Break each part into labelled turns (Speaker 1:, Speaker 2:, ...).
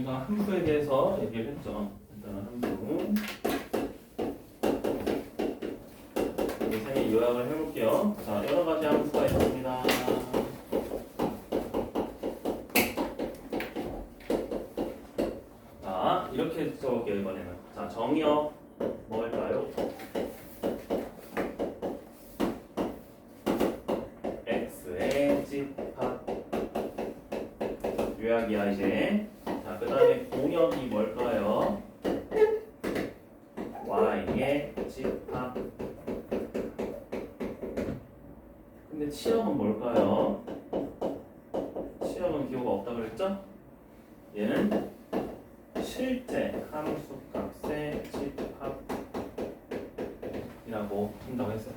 Speaker 1: 우리가 함수에 대해서 얘기를 했죠. 일단은 함수. 이 요약을 해볼게요. 자, 여러 가지 함수가 있습니다. 자, 이렇게 써볼게요, 이번에는. 자, 정의어 뭘까요? x의 집합. 요약이야, 이제. 자, 그 다음에 공역이 뭘까요? y의 집합. 근데 치역은 뭘까요? 치역은 기호가 없다 그랬죠? 얘는 실제 함수값의 집합이라고 한다고 했어요.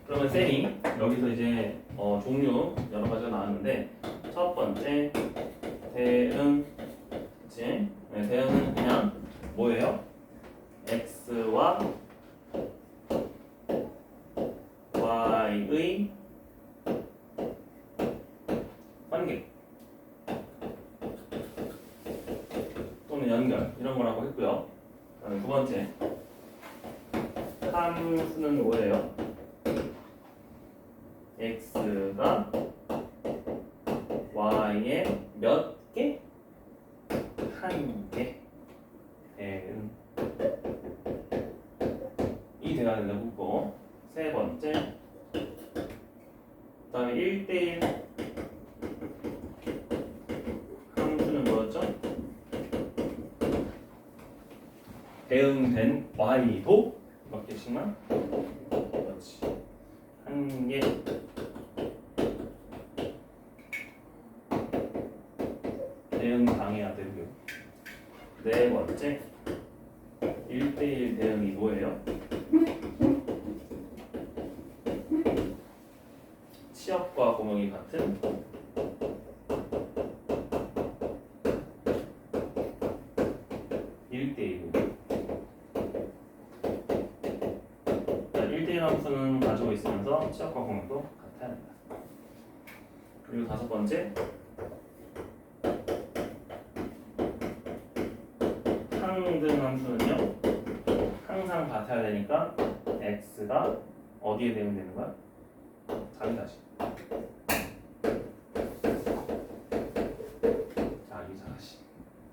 Speaker 1: 그러면 쌤이 여기서 이제 종류 여러 가지가 나왔는데 첫 번째 대응, 그치? 네, 대응은 그냥 뭐예요? x와 y의 관계 또는 연결 이런 거라고 했고요. 두 번째 함수는 뭐예요? x가 y의 몇 개? 한 개. 대응 이 돼야 된다고 묻고 세 번째 그 다음에 1대1 함수는 뭐였죠? 대응된 y도 몇 개씩만? 그렇지. 한 개. 대응 당해야 되고요. 네 번째 1대1 대응이 뭐예요? 치역과 공역이 같은 1대1. 1대1 함수는 가지고 있으면서 치역과 공역도 같아야 합니다. 그리고 다섯 번째 상등 함수는요 항상 같아야 되니까 x가 어디에 대응되는 거야? 자기 자신. 자기 자신.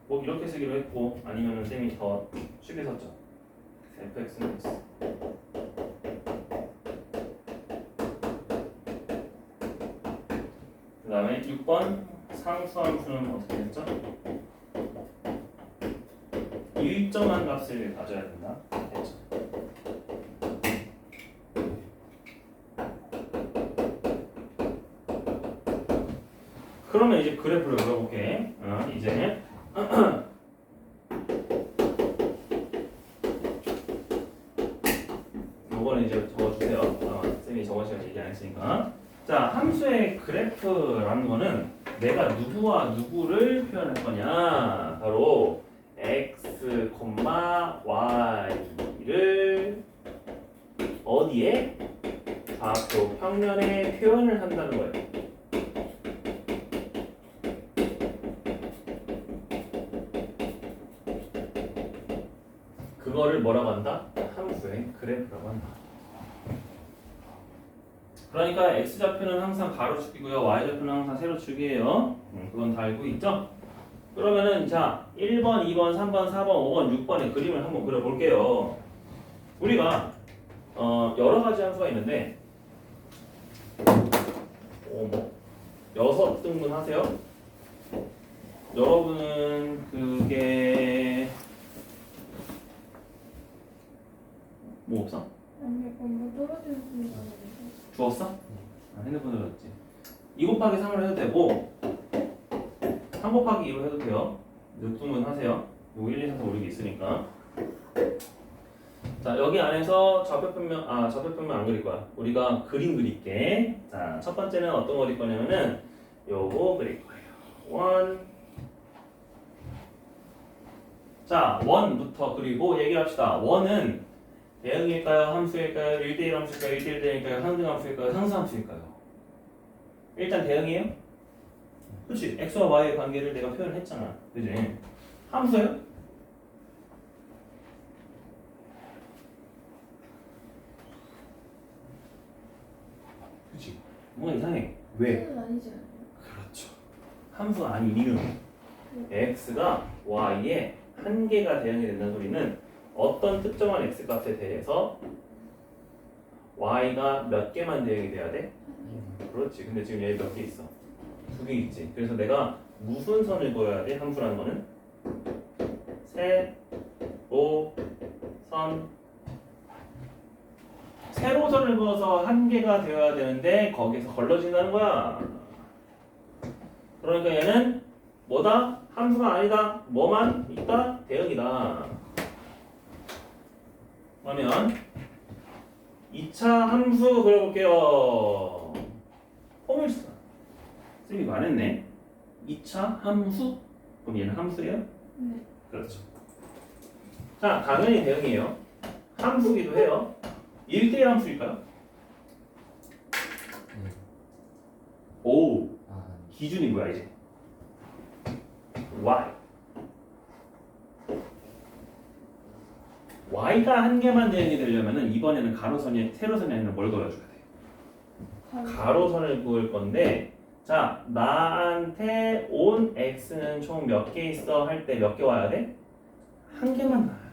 Speaker 1: 뭐 이렇게 쓰기로 했고 아니면은 쌤이 더 쉽게 썼죠. fx는 x. 그 다음에 6번 상수함수는 어떻게 했죠? 일정한 값을 가져야 된다 했죠. 그러면 이제 그래프를 그려볼게. 이제 요거는 이제 적어주세요. 쌤이 저번 시간에 얘기 안 했으니까. 자, 함수의 그래프라는 거는 내가 누구와 누구를 표현할 거냐. 바로 x, y를 어디에? 좌표 평면에 표현을 한다는 거예요. 그거를 뭐라고 한다? 함수의 그래프라고 한다. 그러니까 x좌표는 항상 가로축이고요. y좌표는 항상 세로축이에요. 그건 다 알고 있죠? 그러면은 자 1번, 2번, 3번, 4번, 5번, 6번의 그림을 한번 그려볼게요. 우리가 여러 가지 함수가 있는데 6등분 하세요. 여러분은 그게 뭐 없어?
Speaker 2: 아니, 뭐 떨어지는 소리가
Speaker 1: 주웠어? 핸드폰으로 줬지. 2 곱하기 3을 해도 되고 3 곱하기 2로 해도 돼요. 늑등분 하세요. 요거 1, 2, 3, 4, 5, 6이 있으니까. 자, 여기 안에서 좌표평면 안 그릴 거야. 우리가 그림 그릴게. 자, 첫 번째는 어떤 거 그릴 거냐면은 요거 그릴 거예요. 1. 자, 1부터 그리고 얘기를 합시다. 1은 대응일까요? 함수일까요? 1대1 함수일까요? 1대1 대응일까요? 상등 함수일까요? 상수 함수일까요? 일단 대응이에요? 그치? x와 y의 관계를 내가 표현했잖아. 그지? 함수예요? 그치? 뭔가 이상해. 왜?
Speaker 2: X는 아니지 않아요?
Speaker 1: 그렇죠. 함수가 아닌 이유는 x가 y의 한계가 대응이 된다는 소리는 어떤 특정한 x 값에 대해서 y가 몇 개만 대응이 돼야 돼? 그렇지. 근데 지금 얘 몇 개 있어? 2개 있지. 그래서 내가 무슨 선을 그어야 돼? 함수라는 거는 세로선. 세로선을 그어서 한계가 되어야 되는데 거기서 걸러진다는 거야. 그러니까 얘는 뭐다? 함수가 아니다. 뭐만 있다? 대응이다. 그러면 2차 함수 그려볼게요. 포뮬스. 쌤이 말했네. 2차 함수? 그럼 얘는 함수예요?
Speaker 2: 네.
Speaker 1: 그렇죠. 자, 당연히 대응이에요. 함수기도 해요. 1대1 함수일까요? 오,
Speaker 3: 아,
Speaker 1: 기준이 뭐야 이제? y. y가 한 개만 대응이 되려면은 이번에는 가로선이 세로선이 아니라 뭘 그려줘야 돼? 가로선을 그을 건데, 자, 나한테 온 x는 총 몇 개 있어 할 때 몇 개 와야 돼? 한 개만 나와야 돼.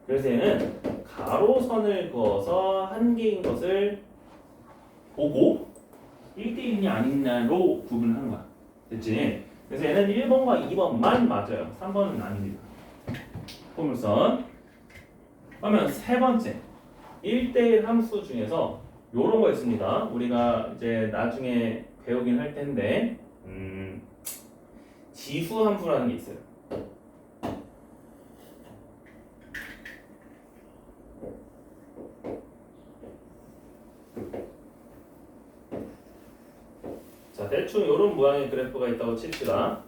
Speaker 1: 그래서 얘는 가로선을 그어서 한 개인 것을 보고 1대1이 아니냐로 구분하는 거야. 됐지? 그래서 얘는 1번과 2번만 맞아요. 3번은 아닙니다. 포물선. 그러면 세 번째 1대1 함수 중에서 요런 거 있습니다. 우리가 이제 나중에 배우긴 할 텐데 지수 함수라는 게 있어요. 자, 대충 이런 모양의 그래프가 있다고 칩시다.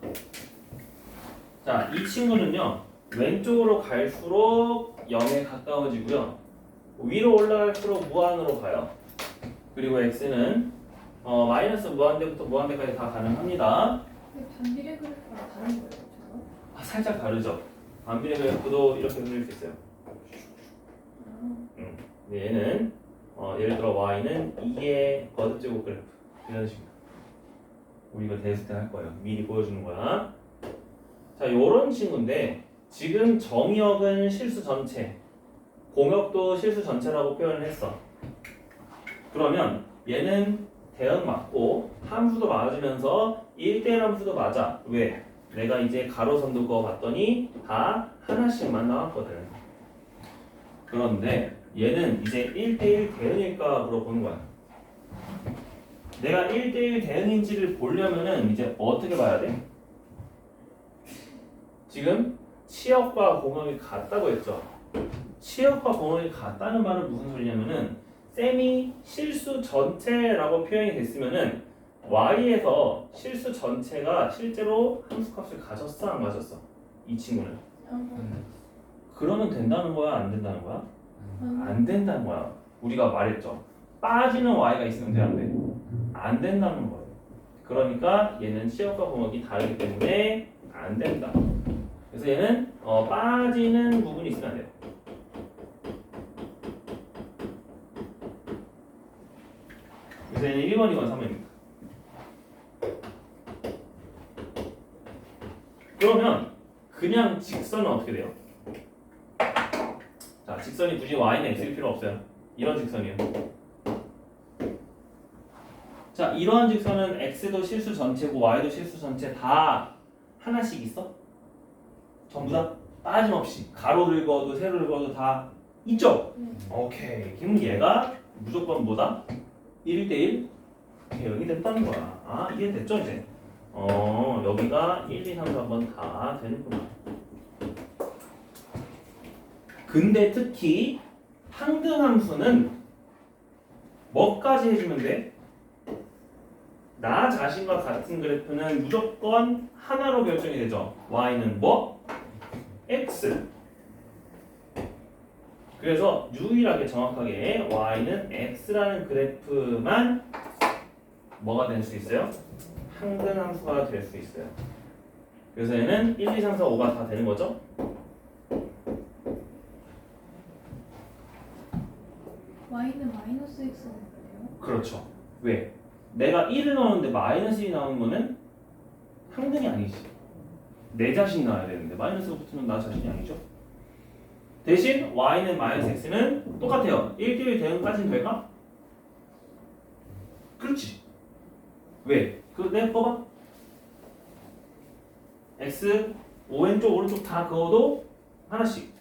Speaker 1: 자, 이 친구는요, 왼쪽으로 갈수록 0에 가까워지고요, 위로 올라갈수록 무한으로 가요. 그리고 x는 마이너스 무한대부터 무한대까지 다 가능합니다.
Speaker 2: 근데 반비례 그래프랑 다른 거예요, 저거?
Speaker 1: 살짝 다르죠. 반비례 그래프도 이렇게 그릴 수 있어요.
Speaker 2: 아,
Speaker 1: 근데 얘는 예를 들어 y는 2의 거듭제곱 그래프 이런 식으로. 우리가 대수 때 할 거예요. 미리 보여주는 거야. 자, 요런 친구인데 지금 정의역은 실수 전체, 공역도 실수 전체라고 표현을 했어. 그러면 얘는 대응 맞고 함수도 맞으면서 1대1 함수도 맞아. 왜? 내가 이제 가로선도 그어봤더니 다 하나씩만 나왔거든. 그런데 얘는 이제 1대1 대응일까 물어보는 거야. 내가 1대1 대응인지를 보려면은 이제 어떻게 봐야 돼? 지금 치역과 공역이 같다고 했죠. 치역과 공역이 같다는 말은 무슨 소리냐면은 셈이 실수 전체라고 표현이 됐으면은 y에서 실수 전체가 실제로 함수값을 가졌어 안 가졌어? 이 친구는. 그러면 된다는 거야 안 된다는 거야? 안 된다는 거야. 우리가 말했죠. 빠지는 y가 있으면 돼 안 돼? 안 된다는 거예요. 그러니까 얘는 치역과 공역이 다르기 때문에 안 된다. 그래서 얘는 빠지는 부분이 있으면 안 돼요. 그래서 얘는 1번, 2번, 3번입니다. 그러면 그냥 직선은 어떻게 돼요? 자, 직선이 굳이 y는 x일 필요 없어요. 이런 직선이에요. 자, 이러한 직선은 x도 실수 전체고 y도 실수 전체 다 하나씩 있어? 전부 다? 빠짐없이 가로를 그어도 세로를 그어도 다 있죠?
Speaker 2: 네.
Speaker 1: 오케이. 그럼 얘가 무조건 뭐다? 1대1 대응이 됐다는 거야. 아, 이게 됐죠 이제? 여기가 1, 2, 3, 4번 다 되는구나. 근데 특히 항등함수는 뭐까지 해주면 돼? 나 자신과 같은 그래프는 무조건 하나로 결정이 되죠. y는 뭐? x. 그래서 유일하게 정확하게 y는 x라는 그래프만 뭐가 될 수 있어요? 항등 함수가 될 수 있어요. 그래서 얘는 1, 2, 3, 4, 5가 다 되는 거죠.
Speaker 2: y는 마이너스 x는 뭐예요?
Speaker 1: 그렇죠. 왜? 내가 1을 넣었는데 마이너스 1이 나오는 거는 항등이 아니지. 내 자신이 나와야 되는데 마이너스가 붙으면 나 자신이 아니죠. 대신 y는 마이너스 x는 똑같아요. 1대1 대응까지는 될까? 그렇지. 왜? 내가 봐봐. x 왼쪽 오른쪽 다 그어도 하나씩,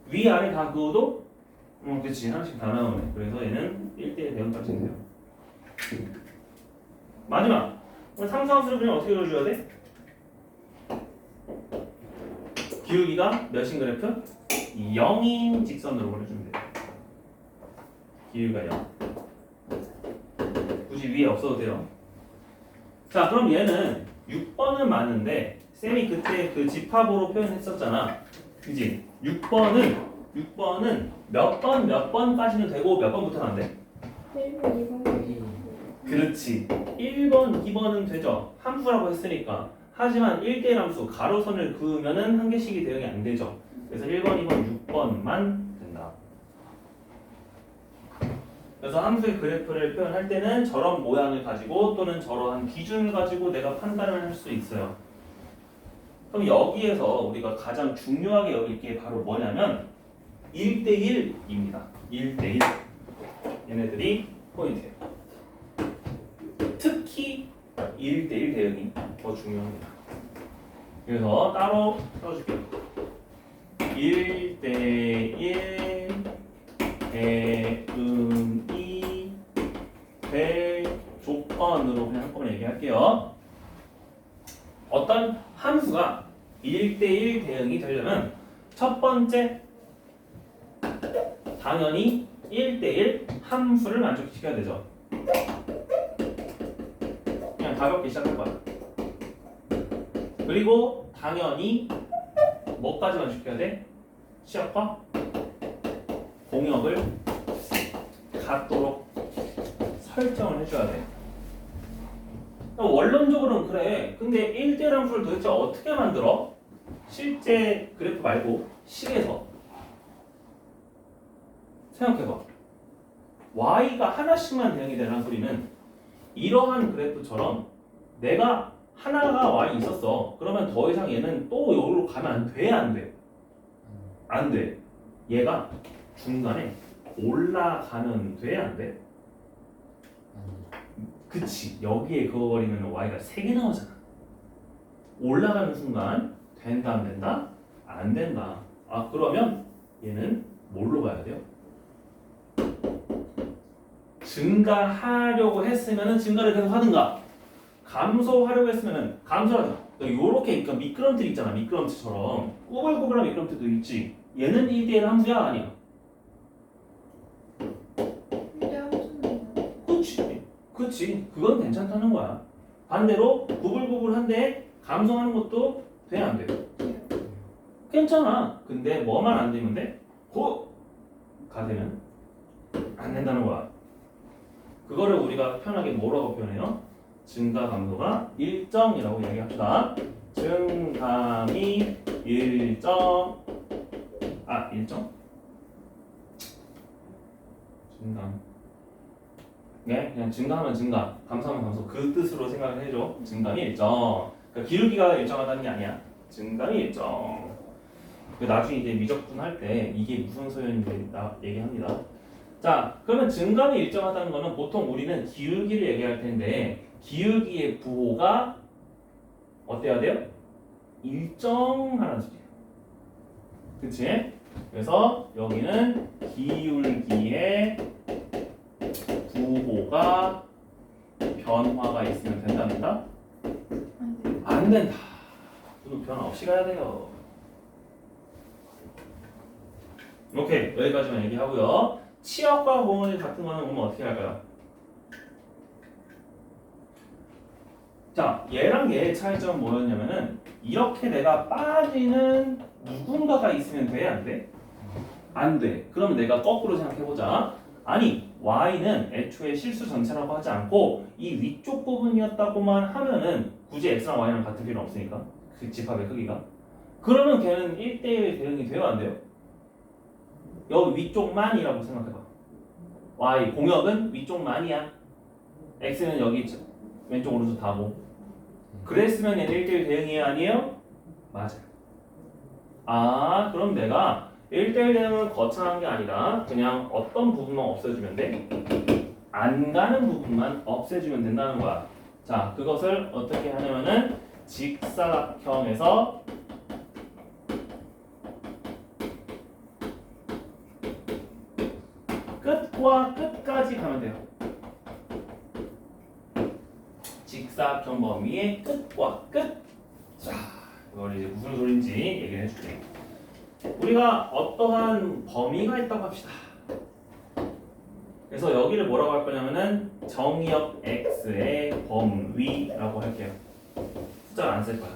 Speaker 1: 위아래 다 그어도 그렇지, 하나씩 다 나오네. 그래서 얘는 1대1 대응까지는 돼요. 마지막 삼수함수를 그냥 어떻게 그려줘야 돼? 기울기가 몇인 그래프? 0인 직선으로 그려주면 돼요. 기울기가 0. 굳이 위에 없어도 돼요. 자, 그럼 얘는 6번은 맞는데 쌤이 그때 그 집합으로 표현했었잖아. 그지? 6번은 몇 번까지는 되고 몇 번부터는 안 돼?
Speaker 2: 1번, 2번,
Speaker 1: 그렇지. 1번, 2번은 되죠. 함수라고 했으니까. 하지만 1대1 함수 가로선을 그으면은 한 개씩이 대응이 안 되죠. 그래서 1번, 2번, 6번만 된다. 그래서 함수의 그래프를 표현할 때는 저런 모양을 가지고 또는 저러한 기준을 가지고 내가 판단을 할 수 있어요. 그럼 여기에서 우리가 가장 중요하게 여길 게 바로 뭐냐면 1대1입니다. 1대1. 얘네들이 포인트예요. 특히 1대1 대응이 더 중요합니다. 그래서 따로 써줄게요. 1대1 대응이 될 조건으로 그냥 한꺼번에 얘기할게요. 어떤 함수가 1대1 대응이 되려면 첫 번째, 당연히 1대1 함수를 만족시켜야 되죠. 그냥 가볍게 시작할 거야. 그리고 당연히 뭐까지 만족시켜야 돼? 시합과 공역을 갖도록 설정을 해줘야 돼. 원론적으로는 그래. 근데 1대1 함수를 도대체 어떻게 만들어? 실제 그래프 말고 식에서 생각해봐. y가 하나씩만 대응이 되는 소리는 이러한 그래프처럼 내가 하나가 y 있었어. 그러면 더 이상 얘는 또 여기로 가면 안 돼? 안 돼? 안 돼. 얘가 중간에 올라가면 돼? 안 돼? 그치. 여기에 그어버리면 y가 3개 나오잖아. 올라가는 순간 된다 안 된다? 안 된다. 아, 그러면 얘는 뭘로 가야 돼요? 증가하려고 했으면은 증가를 계속 하든가, 감소하려고 했으면은 감소하든가. 요렇게 그러니까 미끄럼틀 있잖아. 미끄럼틀처럼 꾸불꾸불한 미끄럼틀도 있지. 얘는 1대1 함수야 아니야?
Speaker 2: 근데 함수는
Speaker 1: 그치. 그건 괜찮다는 거야. 반대로 구불구불한데 감소하는 것도 돼 안 돼? 괜찮아. 근데 뭐만 안 되면 돼? 고가 되면 안 된다는 거야. 그거를 우리가 편하게 뭐라고 표현해요? 증가 감소가 일정이라고 얘기합시다. 증감이 일정. 증감. 네, 그냥 증가하면 증가, 감소하면 감소, 그 뜻으로 생각을 해줘. 증감이 일정. 그러니까 기울기가 일정하다는 게 아니야. 증감이 일정. 나중에 이제 미적분 할 때 이게 무슨 소용인지 얘기합니다. 자, 그러면 증감이 일정하다는 거는 보통 우리는 기울기를 얘기할 텐데 기울기의 부호가 어때야 돼요? 일정하라는 소리예요. 그치? 그래서 여기는 기울기의 부호가 변화가 있으면 된답니다. 안 된다. 이거 변화 없이 가야 돼요. 오케이, 여기까지만 얘기하고요. 치역과 공원이 같은 거는 보면 어떻게 할까요? 자, 얘랑 얘의 차이점은 뭐였냐면은 이렇게 내가 빠지는 누군가가 있으면 돼? 안 돼? 안 돼. 그럼 내가 거꾸로 생각해보자. 아니 y는 애초에 실수 전체라고 하지 않고 이 위쪽 부분이었다고만 하면은 굳이 x랑 y랑 같은 필요는 없으니까 그 집합의 크기가 그러면 걔는 1대1 대응이 돼요 안 돼요? 여기 위쪽만이라고 생각해봐. y 공역은 위쪽만이야. x는 여기 왼쪽 오른쪽 다고. 그랬으면 얘는 1대1 대응이 아니에요? 맞아요. 아 그럼 내가 1대1 대응을 거창한 게 아니라 그냥 어떤 부분만 없애주면 돼? 안 가는 부분만 없애주면 된다는 거야. 자 그것을 어떻게 하냐면은 직사각형에서 끝과 끝까지 가면 돼요. 직사각형 범위의 끝과 끝. 자, 이걸 이제 무슨 소린지 얘기를 해줄게. 우리가 어떠한 범위가 있다고 합시다. 그래서 여기를 뭐라고 할 거냐면은 정의역 x의 범위라고 할게요. 숫자를 안 쓸 거야.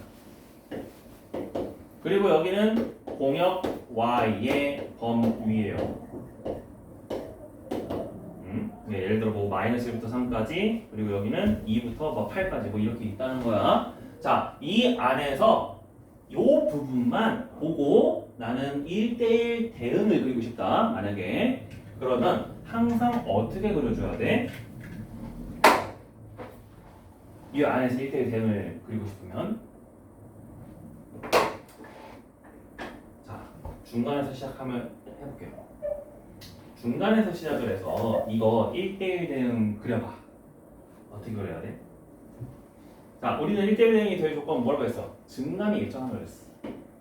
Speaker 1: 그리고 여기는 공역 y의 범위예요. 네, 예를 들어 뭐 마이너스 1부터 3까지 그리고 여기는 2부터 뭐 8까지 뭐 이렇게 있다는 거야. 자, 이 안에서 이 부분만 보고 나는 1대1 대응을 그리고 싶다. 만약에 그러면 항상 어떻게 그려줘야 돼? 이 안에서 1대1 대응을 그리고 싶으면 자, 중간에서 시작하면 해볼게요. 중간에서 시작을 해서 이거 1대1 대응 그려봐. 어떻게 그려야 돼? 자, 우리는 1대1 대응이 될 조건 뭐라고 했어? 증감이겠죠? 하나 그랬어.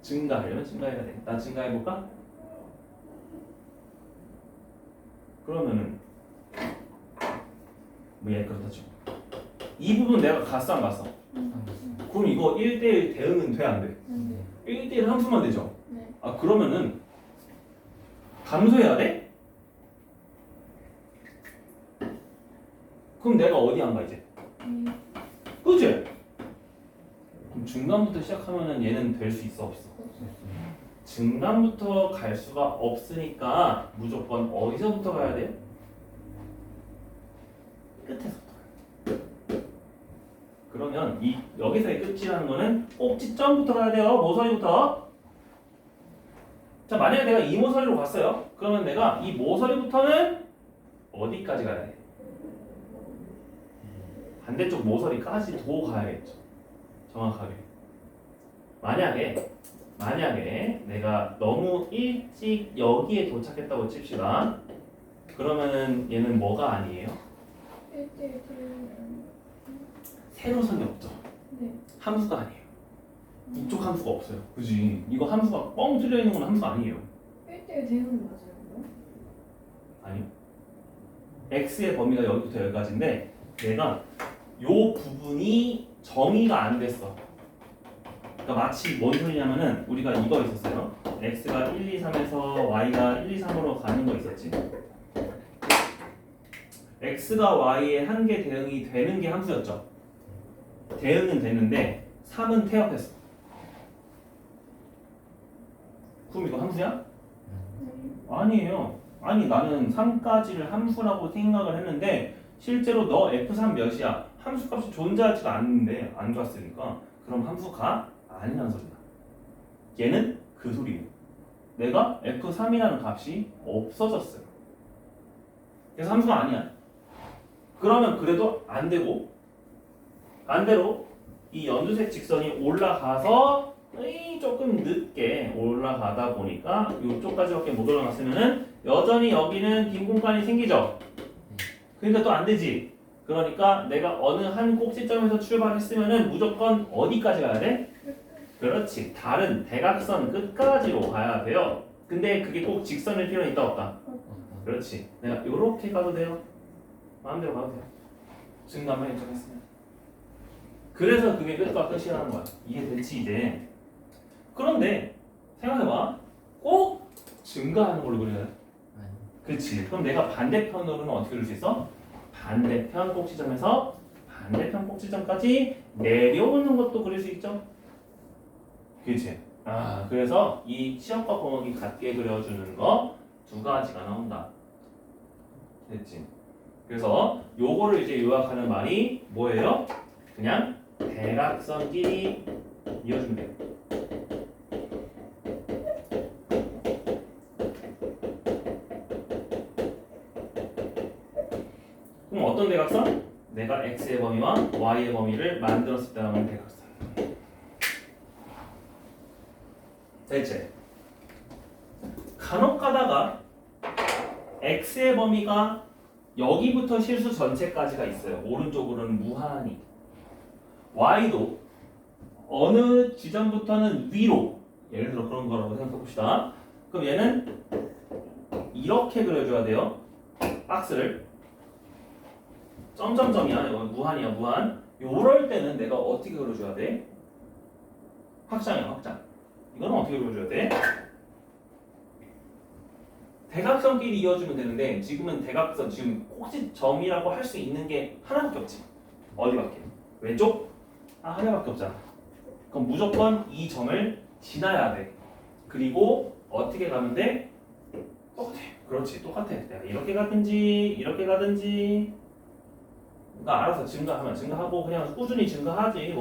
Speaker 1: 증가하려면 증가해야 돼. 나 증가해볼까? 그러면은 뭐얘 그렇다 치고 이 부분 내가 갔어 안 갔어? 그럼 이거 1대1 대응은 돼 안 돼? 1대1 함수만 되죠?
Speaker 2: 네.
Speaker 1: 아 그러면은 감소해야 돼? 그럼 내가 어디 안 가 이제? 그치? 그럼 중간부터 시작하면은 얘는 될 수 있어 없어? 중간부터 갈 수가 없으니까 무조건 어디서부터 가야 돼? 끝에서부터 가야 돼. 그러면 이 여기서의 끝이라는 거는 꼭지점부터 가야 돼요. 모서리부터. 자 만약에 내가 이 모서리로 갔어요. 그러면 내가 이 모서리부터는 어디까지 가야 돼? 반대쪽 모서리까지도 가야겠죠. 정확하게. 만약에 내가 너무 일찍 여기에 도착했다고 칩시다. 그러면은 얘는 뭐가 아니에요?
Speaker 2: 1대1 대응.
Speaker 1: 세로선이 없죠.
Speaker 2: 네.
Speaker 1: 함수가 아니에요. 이쪽 함수가 없어요. 그지? 이거 함수가 뻥 뚫려 있는 건 함수가 아니에요.
Speaker 2: 1대1 대응은 맞아요. 그럼?
Speaker 1: 아니요. x의 범위가 여기부터 여기까지인데 얘가 요 부분이 정의가 안 됐어. 그러니까 마치 뭔 소리냐면은 우리가 이거 있었어요. x가 1, 2, 3에서 y가 1, 2, 3으로 가는 거 있었지. x가 y에 한 개 대응이 되는 게 함수였죠. 대응은 됐는데 3은 태엽했어. 그럼 이거 함수야? 아니에요. 아니 나는 3까지를 함수라고 생각을 했는데 실제로 너 f3 몇이야? 함수값이 존재하지도 않는데 안 갔으니까 그럼 함수가 아니라는 소리다. 얘는 그 소리예요. 내가 f3이라는 값이 없어졌어요. 그래서 함수가 아니야. 그러면 그래도 안 되고 반대로 이 연두색 직선이 올라가서 조금 늦게 올라가다 보니까 이쪽까지밖에 못 올라갔으면은 여전히 여기는 빈 공간이 생기죠. 그러니까 또 안 되지. 그러니까 내가 어느 한 꼭지점에서 출발했으면은 무조건 어디까지 가야 돼? 그렇지. 다른 대각선 끝까지로 가야 돼요. 근데 그게 꼭 직선일 필요는 있다 없다? 그렇지. 내가 이렇게 가도 돼요. 마음대로 가도 돼요. 증감만 인정했으면. 그래서 그게 끝과 끝이라는 거야. 이해됐지 이제? 그런데 생각해봐. 꼭 증가하는 걸로 그려야 돼. 그렇지. 그럼 내가 반대편으로는 어떻게 그릴 수 있어? 반대편 꼭지점에서 반대편 꼭지점까지 내려오는 것도 그릴 수 있죠. 그렇지. 아 그래서 이 시험과 공학이 같게 그려주는 거 두 가지가 나온다. 됐지. 그래서 요거를 이제 요약하는 말이 뭐예요? 그냥 대각선끼리 이어주면 돼요. 그럼 어떤 대각선? 내가 x의 범위와 y의 범위를 만들었을 때 나오는 대각선. 됐지? 간혹 가다가 x의 범위가 여기부터 실수 전체까지가 있어요. 오른쪽으로는 무한히. y도 어느 지점부터는 위로. 예를 들어 그런 거라고 생각해 봅시다. 그럼 얘는 이렇게 그려줘야 돼요. 박스를. 점점점이야. 이건 무한이야, 무한. 요럴 때는 내가 어떻게 그려줘야 돼? 확장이야, 확장. 이거는 어떻게 그려줘야 돼? 대각선끼리 이어주면 되는데 지금은 대각선, 지금 꼭지점이라고 할 수 있는 게 하나밖에 없지. 어디밖에? 왼쪽? 하나밖에 없잖아. 그럼 무조건 이 점을 지나야 돼. 그리고 어떻게 가면 돼? 똑같아. 그렇지, 똑같아. 내가 이렇게 가든지 그러니까 알아서 증가하면 증가하고 그냥 꾸준히 증가하지.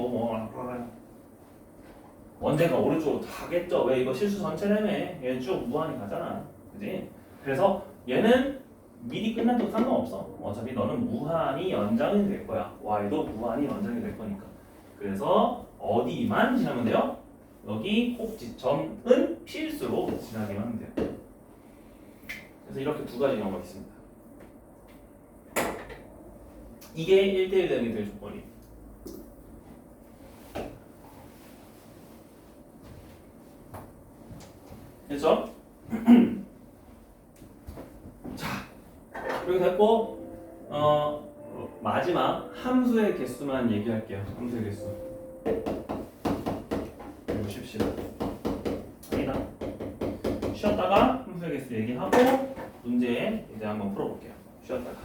Speaker 1: 언젠가 오른쪽으로 다 가겠죠. 왜? 이거 실수 전체라며. 얘는 쭉 무한히 가잖아. 그지? 그래서 얘는 미리 끝나도 상관없어. 어차피 너는 무한히 연장이 될 거야. y도 무한히 연장이 될 거니까. 그래서 어디만 지나면 돼요? 여기 꼭지점은 필수로 지나기만 하면 돼요. 그래서 이렇게 두 가지 경우가 있습니다. 이게 1대1 대응이 될 조건이. 됐죠? 자, 이렇게 됐고 마지막 함수의 개수만 얘기할게요. 함수의 개수. 그리고 쉽시다. 아니다. 쉬었다가 함수의 개수 얘기하고 문제 이제 한번 풀어볼게요. 쉬었다가.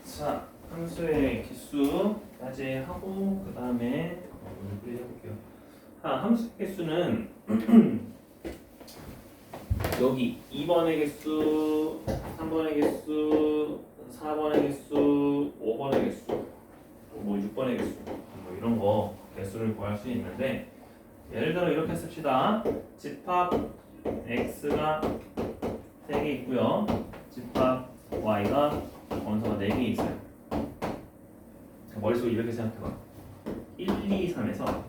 Speaker 1: 자, 함수의 개수까지 하고 그 다음에 문제 해볼게요. 함수의 개수는 여기 2번의 개수, 3번의 개수, 4번의 개수, 5번의 개수, 뭐 6번의 개수, 뭐 이런 거 개수를 구할 수 있는데 예를 들어 이렇게 씁시다. 집합 x가 3개 있고요. 집합 y가 원소가 4개 있어요. 머릿속에 이렇게 생각해봐. 1, 2, 3에서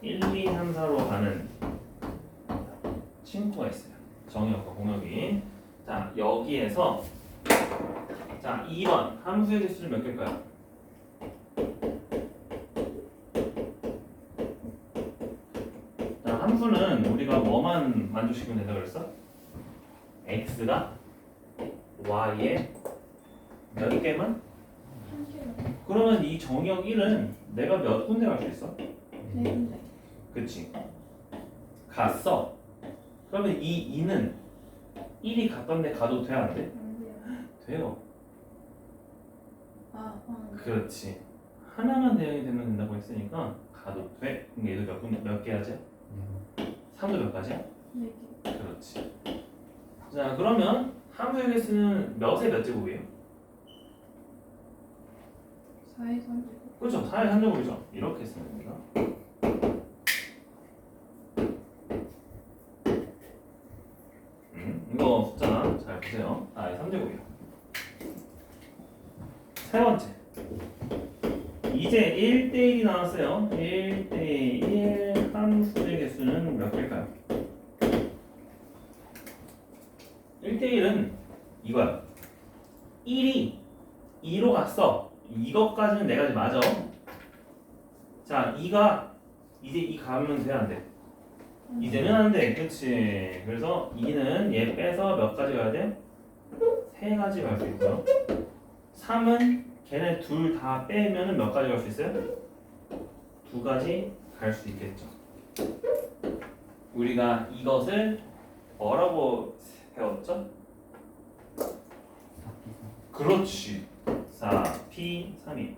Speaker 1: 1, 2, 3, 4로 가는 친구가 있어요. 정의역과 공역이. 자, 여기에서 자 2번 함수의 개수는 몇 개일까요? 자, 함수는 우리가 뭐만 만족시키면 된다고 그랬어? x가 y의 몇 개만?
Speaker 2: 한 개로.
Speaker 1: 그러면 이 정의역 1은 내가 몇 군데 갈 수 있어?
Speaker 2: 네 군데.
Speaker 1: 그치? 갔어. 그러면 이 2는 1이 갔던 데 가도 돼? 안 돼?
Speaker 2: 안 돼요.
Speaker 1: 돼요.
Speaker 2: 아.
Speaker 1: 그렇지. 하나만 대응이 되면 된다고 했으니까 가도 돼. 그럼 얘도 몇 개 하지? 3도 몇 가지야?
Speaker 2: 네 개.
Speaker 1: 그렇지. 자, 그러면 함수의 개수는 몇의 몇 제곱이에요?
Speaker 2: 4의 3제곱.
Speaker 1: 그렇죠. 4의 3제곱이죠. 이렇게 쓰면 됩니다. 이거 숫자 잘 보세요. 4의 3제곱이요. 세 번째. 이제 1대1이 나왔어요. 1대1 함수의 개수는 몇 개일까요? 1대1은 이거야. 1이 2로 갔어. 이것까지는 네 가지 맞아. 자, 2가 이제 2 가면 돼, 안 돼? 이제는 안 돼. 그치? 그래서 2는 얘 빼서 몇 가지 가야 돼? 3가지 갈 수 있고요. 3은 걔네 둘 다 빼면 몇 가지 갈 수 있어요? 2가지 갈 수 있겠죠. 우리가 이것을 뭐라고 배웠죠? 그렇지. 4, P, 3이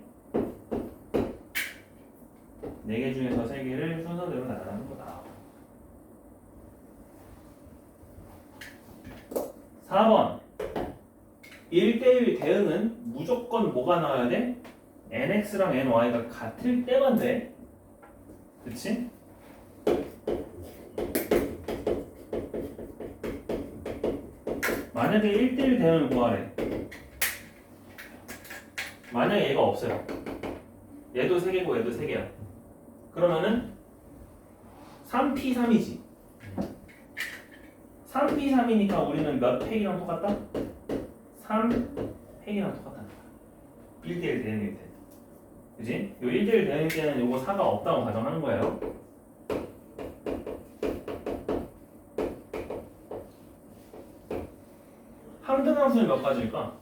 Speaker 1: 4개 중에서 3개를 순서대로 나가는 거다. 4번 1대1 대응은 무조건 뭐가 나와야 돼? nx랑 ny가 같을 때만 돼. 그치? 만약에 1대1 대응을 구하래. 만약에 얘가 없어요. 얘도 3개고 얘도 3개야. 그러면은 3p3이지. 3p3이니까 우리는 몇 팩이랑 똑같다? 3팩이랑 똑같다. 1대1 대응일 때. 그지? 요 1대1 대응일 때는 요거 4가 없다고 가정하는 거예요. 항등함수는 몇 가지일까?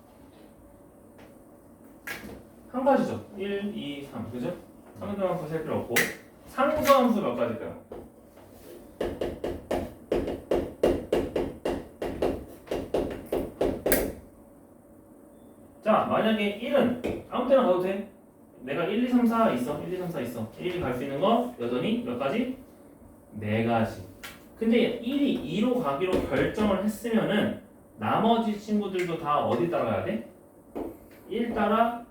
Speaker 1: 한 가지죠. 1, 2, 3. 그죠? 항등함수 셀 필요 없고. 상수함수 몇 가지일까요? 자, 만약에 1은 아무 때나 가도 돼. 내가 1, 2, 3, 4 있어. 1, 2, 3, 4 있어. 1이 갈 수 있는 거 여전히 몇 가지? 4가지. 근데 1이 2로 가기로 결정을 했으면은 나머지 친구들도 다 어디 따라가야 돼? 1 따라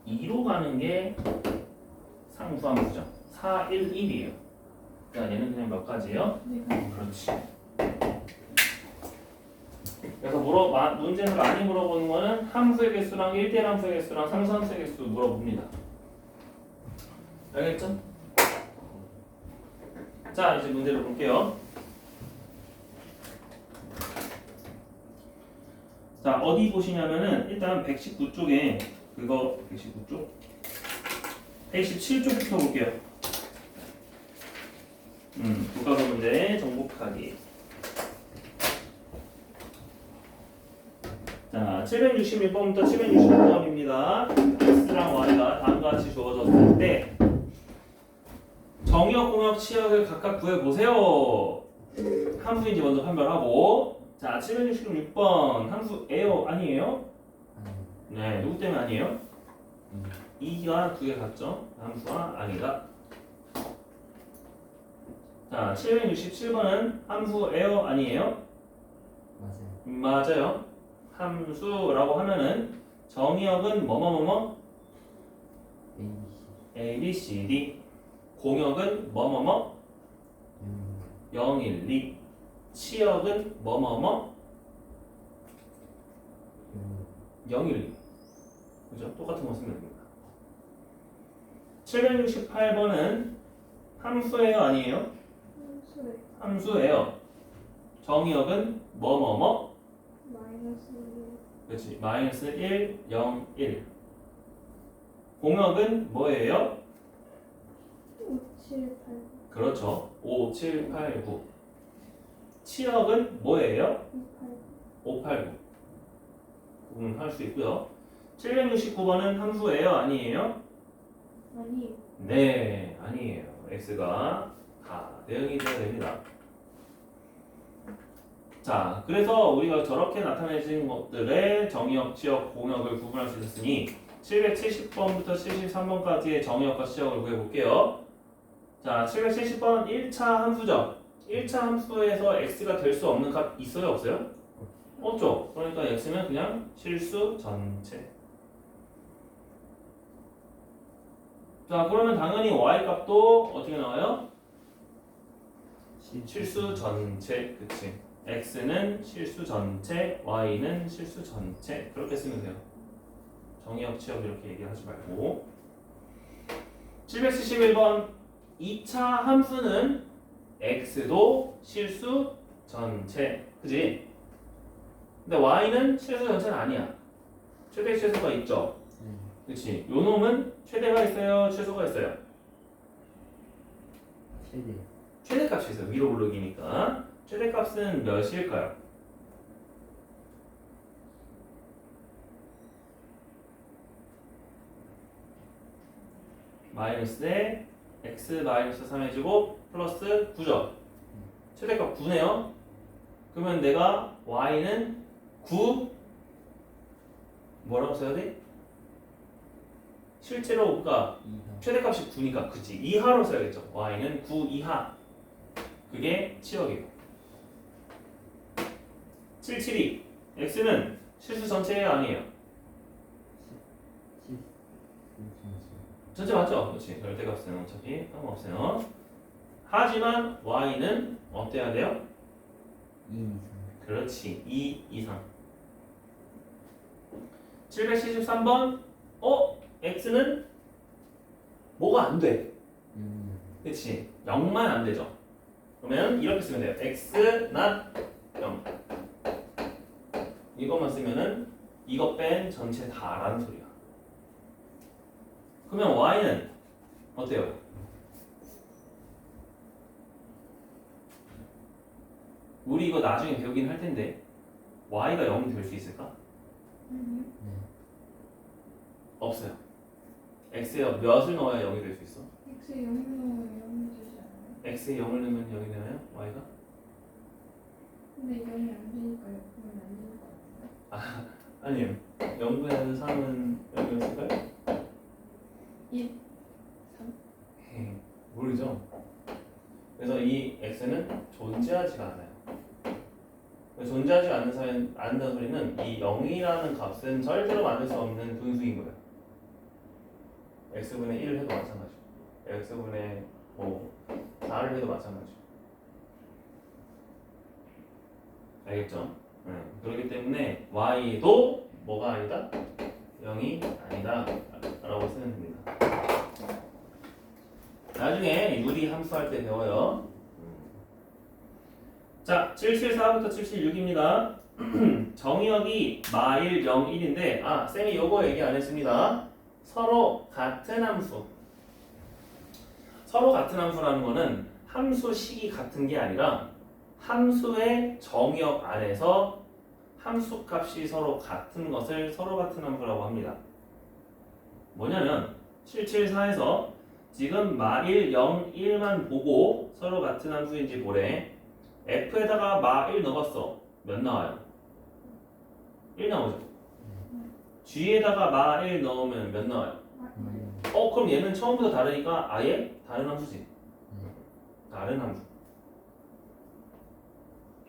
Speaker 1: 2로 가는 게 상수함수죠. 4, 1, 1이에요. 그러니까 얘는 그냥 몇 가지예요?
Speaker 2: 4가지.
Speaker 1: 그렇지. 그래서 문제에서 많이 물어보는 거는 함수의 개수랑 1대1 함수의 개수랑 상수함수의 개수 물어봅니다. 알겠죠? 자, 이제 문제를 볼게요. 자, 어디 보시냐면은 일단 119쪽에 그거 119쪽 117쪽부터 볼게요. 교과서 문제 정복하기. 자, 761번부터 769번입니다. x랑 y가 다음과 같이 주어졌을 때 정역, 공역, 치역을 각각 구해보세요. 함수인지 먼저 판별하고. 자, 766번 함수예요? 아니에요? 네, 누구 때문에 아니에요? 2가 2개 같죠? 함수와 아니다. 자, 767번은 함수예요? 아니에요? 맞아요. 함수라고 하면은 정의역은 뭐뭐뭐뭐 A, B, C, D. 공역은 뭐뭐뭐 0, 1, 2. 치역은 뭐뭐뭐 0, 1, 2. 그죠? 똑같은 거 쓰면 됩니다. 768번은 함수예요? 아니에요?
Speaker 2: 함수에
Speaker 1: 함수예요. 정의역은 뭐뭐뭐
Speaker 2: 마이너스
Speaker 1: 그렇지. 마이너스 1, 0, 1. 공역은 뭐예요?
Speaker 2: 5, 7, 8,
Speaker 1: 그렇죠. 5, 7, 8, 9. 치역은 뭐예요?
Speaker 2: 2, 8.
Speaker 1: 5, 8, 9. 구분할 수 있고요. 769번은 함수예요? 아니에요?
Speaker 2: 아니,
Speaker 1: 네, 아니에요. x가 다 대응이 되어야 됩니다. 자, 그래서 우리가 저렇게 나타내진 것들의 정의역, 치역, 공역을 구분할 수 있었으니 770번부터 73번까지의 정의역과 치역을 구해볼게요. 자, 770번 1차 함수죠. 1차 함수에서 x가 될 수 없는 값 있어요? 없어요? 없죠. 그러니까 x는 그냥 실수 전체. 자, 그러면 당연히 y 값도 어떻게 나와요? 실수 전체. 그치. x는 실수 전체, y는 실수 전체. 그렇게 쓰면 돼요. 정의역, 치역 이렇게 얘기하지 말고. 771번 2차 함수는 x도 실수 전체. 그지? 근데 y는 실수 전체는 아니야. 최대 최소가 있죠. 그치? 요 놈은 최대가 있어요, 최소가 있어요. 최대값이 있어요. 위로 오르기니까. 최대값은 몇일까요? 마이너스에 x 마이너스 3의 제곱 플러스 9죠. 최대값 9네요. 그러면 내가 y는 9 뭐라고 써야 돼? 실제로 그러니까
Speaker 3: 이상.
Speaker 1: 최대값이 9니까 그치 이하로 써야겠죠. y는 9 이하. 그게 치역이에요. 772 x는 실수 전체예요 아니에요?
Speaker 3: 7.
Speaker 1: 전체 맞죠? 그렇지. 절대값은 어차피 상관없어요. 하지만 y는 어때야 돼요?
Speaker 3: 2 이상.
Speaker 1: 그렇지. 2 이상. 773번 x는 뭐가 안 돼? 그렇지. 0만 안 되죠. 그러면 이렇게 쓰면 돼요. x not 0. 이것만 쓰면은 이거 뺀 전체 다라는 소리야. 그러면 y는 어때요? 우리 이거 나중에 배우긴 할 텐데 y가 0이 될 수 있을까?
Speaker 2: 아니요.
Speaker 1: 없어요. x에 몇을 넣어야 0이 될 수 있어?
Speaker 2: X 0이면 0이 되지 않아요?
Speaker 1: x에 0을 넣으면 0이 되나요? y가?
Speaker 2: 근데 0이 안 되니까 0은 안 되는 거 아니에요?
Speaker 1: 아니요. 0분의 3은 0이었을까요?
Speaker 2: 1, 3.
Speaker 1: 모르죠. 그래서 이 x는 존재하지가 않아요. 존재하지 않는다는 소리는 이 0이라는 값은 절대로 만들 수 없는 분수인 거예요. x분의 1을 해도 마찬가지고 x분의 4를 해도 마찬가지고 알겠죠? 그렇기 때문에 y도 뭐가 아니다? 0이 아니다 라고 쓰면 됩니다. 나중에 유리 함수할 때 배워요. 자, 774부터 76입니다. 정의역이 마일 0, 1인데 쌤이 요거 얘기 안 했습니다. 서로 같은 함수. 서로 같은 함수라는 거는 함수식이 같은 게 아니라 함수의 정의역 안에서 함수값이 서로 같은 것을 서로 같은 함수라고 합니다. 뭐냐면 774에서 지금 마1, 0, 1만 보고 서로 같은 함수인지 보래. f에다가 마1 넣어봤어. 몇 나와요? 1 나오죠. g에다가 마1 넣으면 몇 나와요? 그럼 얘는 처음부터 다르니까 아예 다른 함수지. 다른 함수.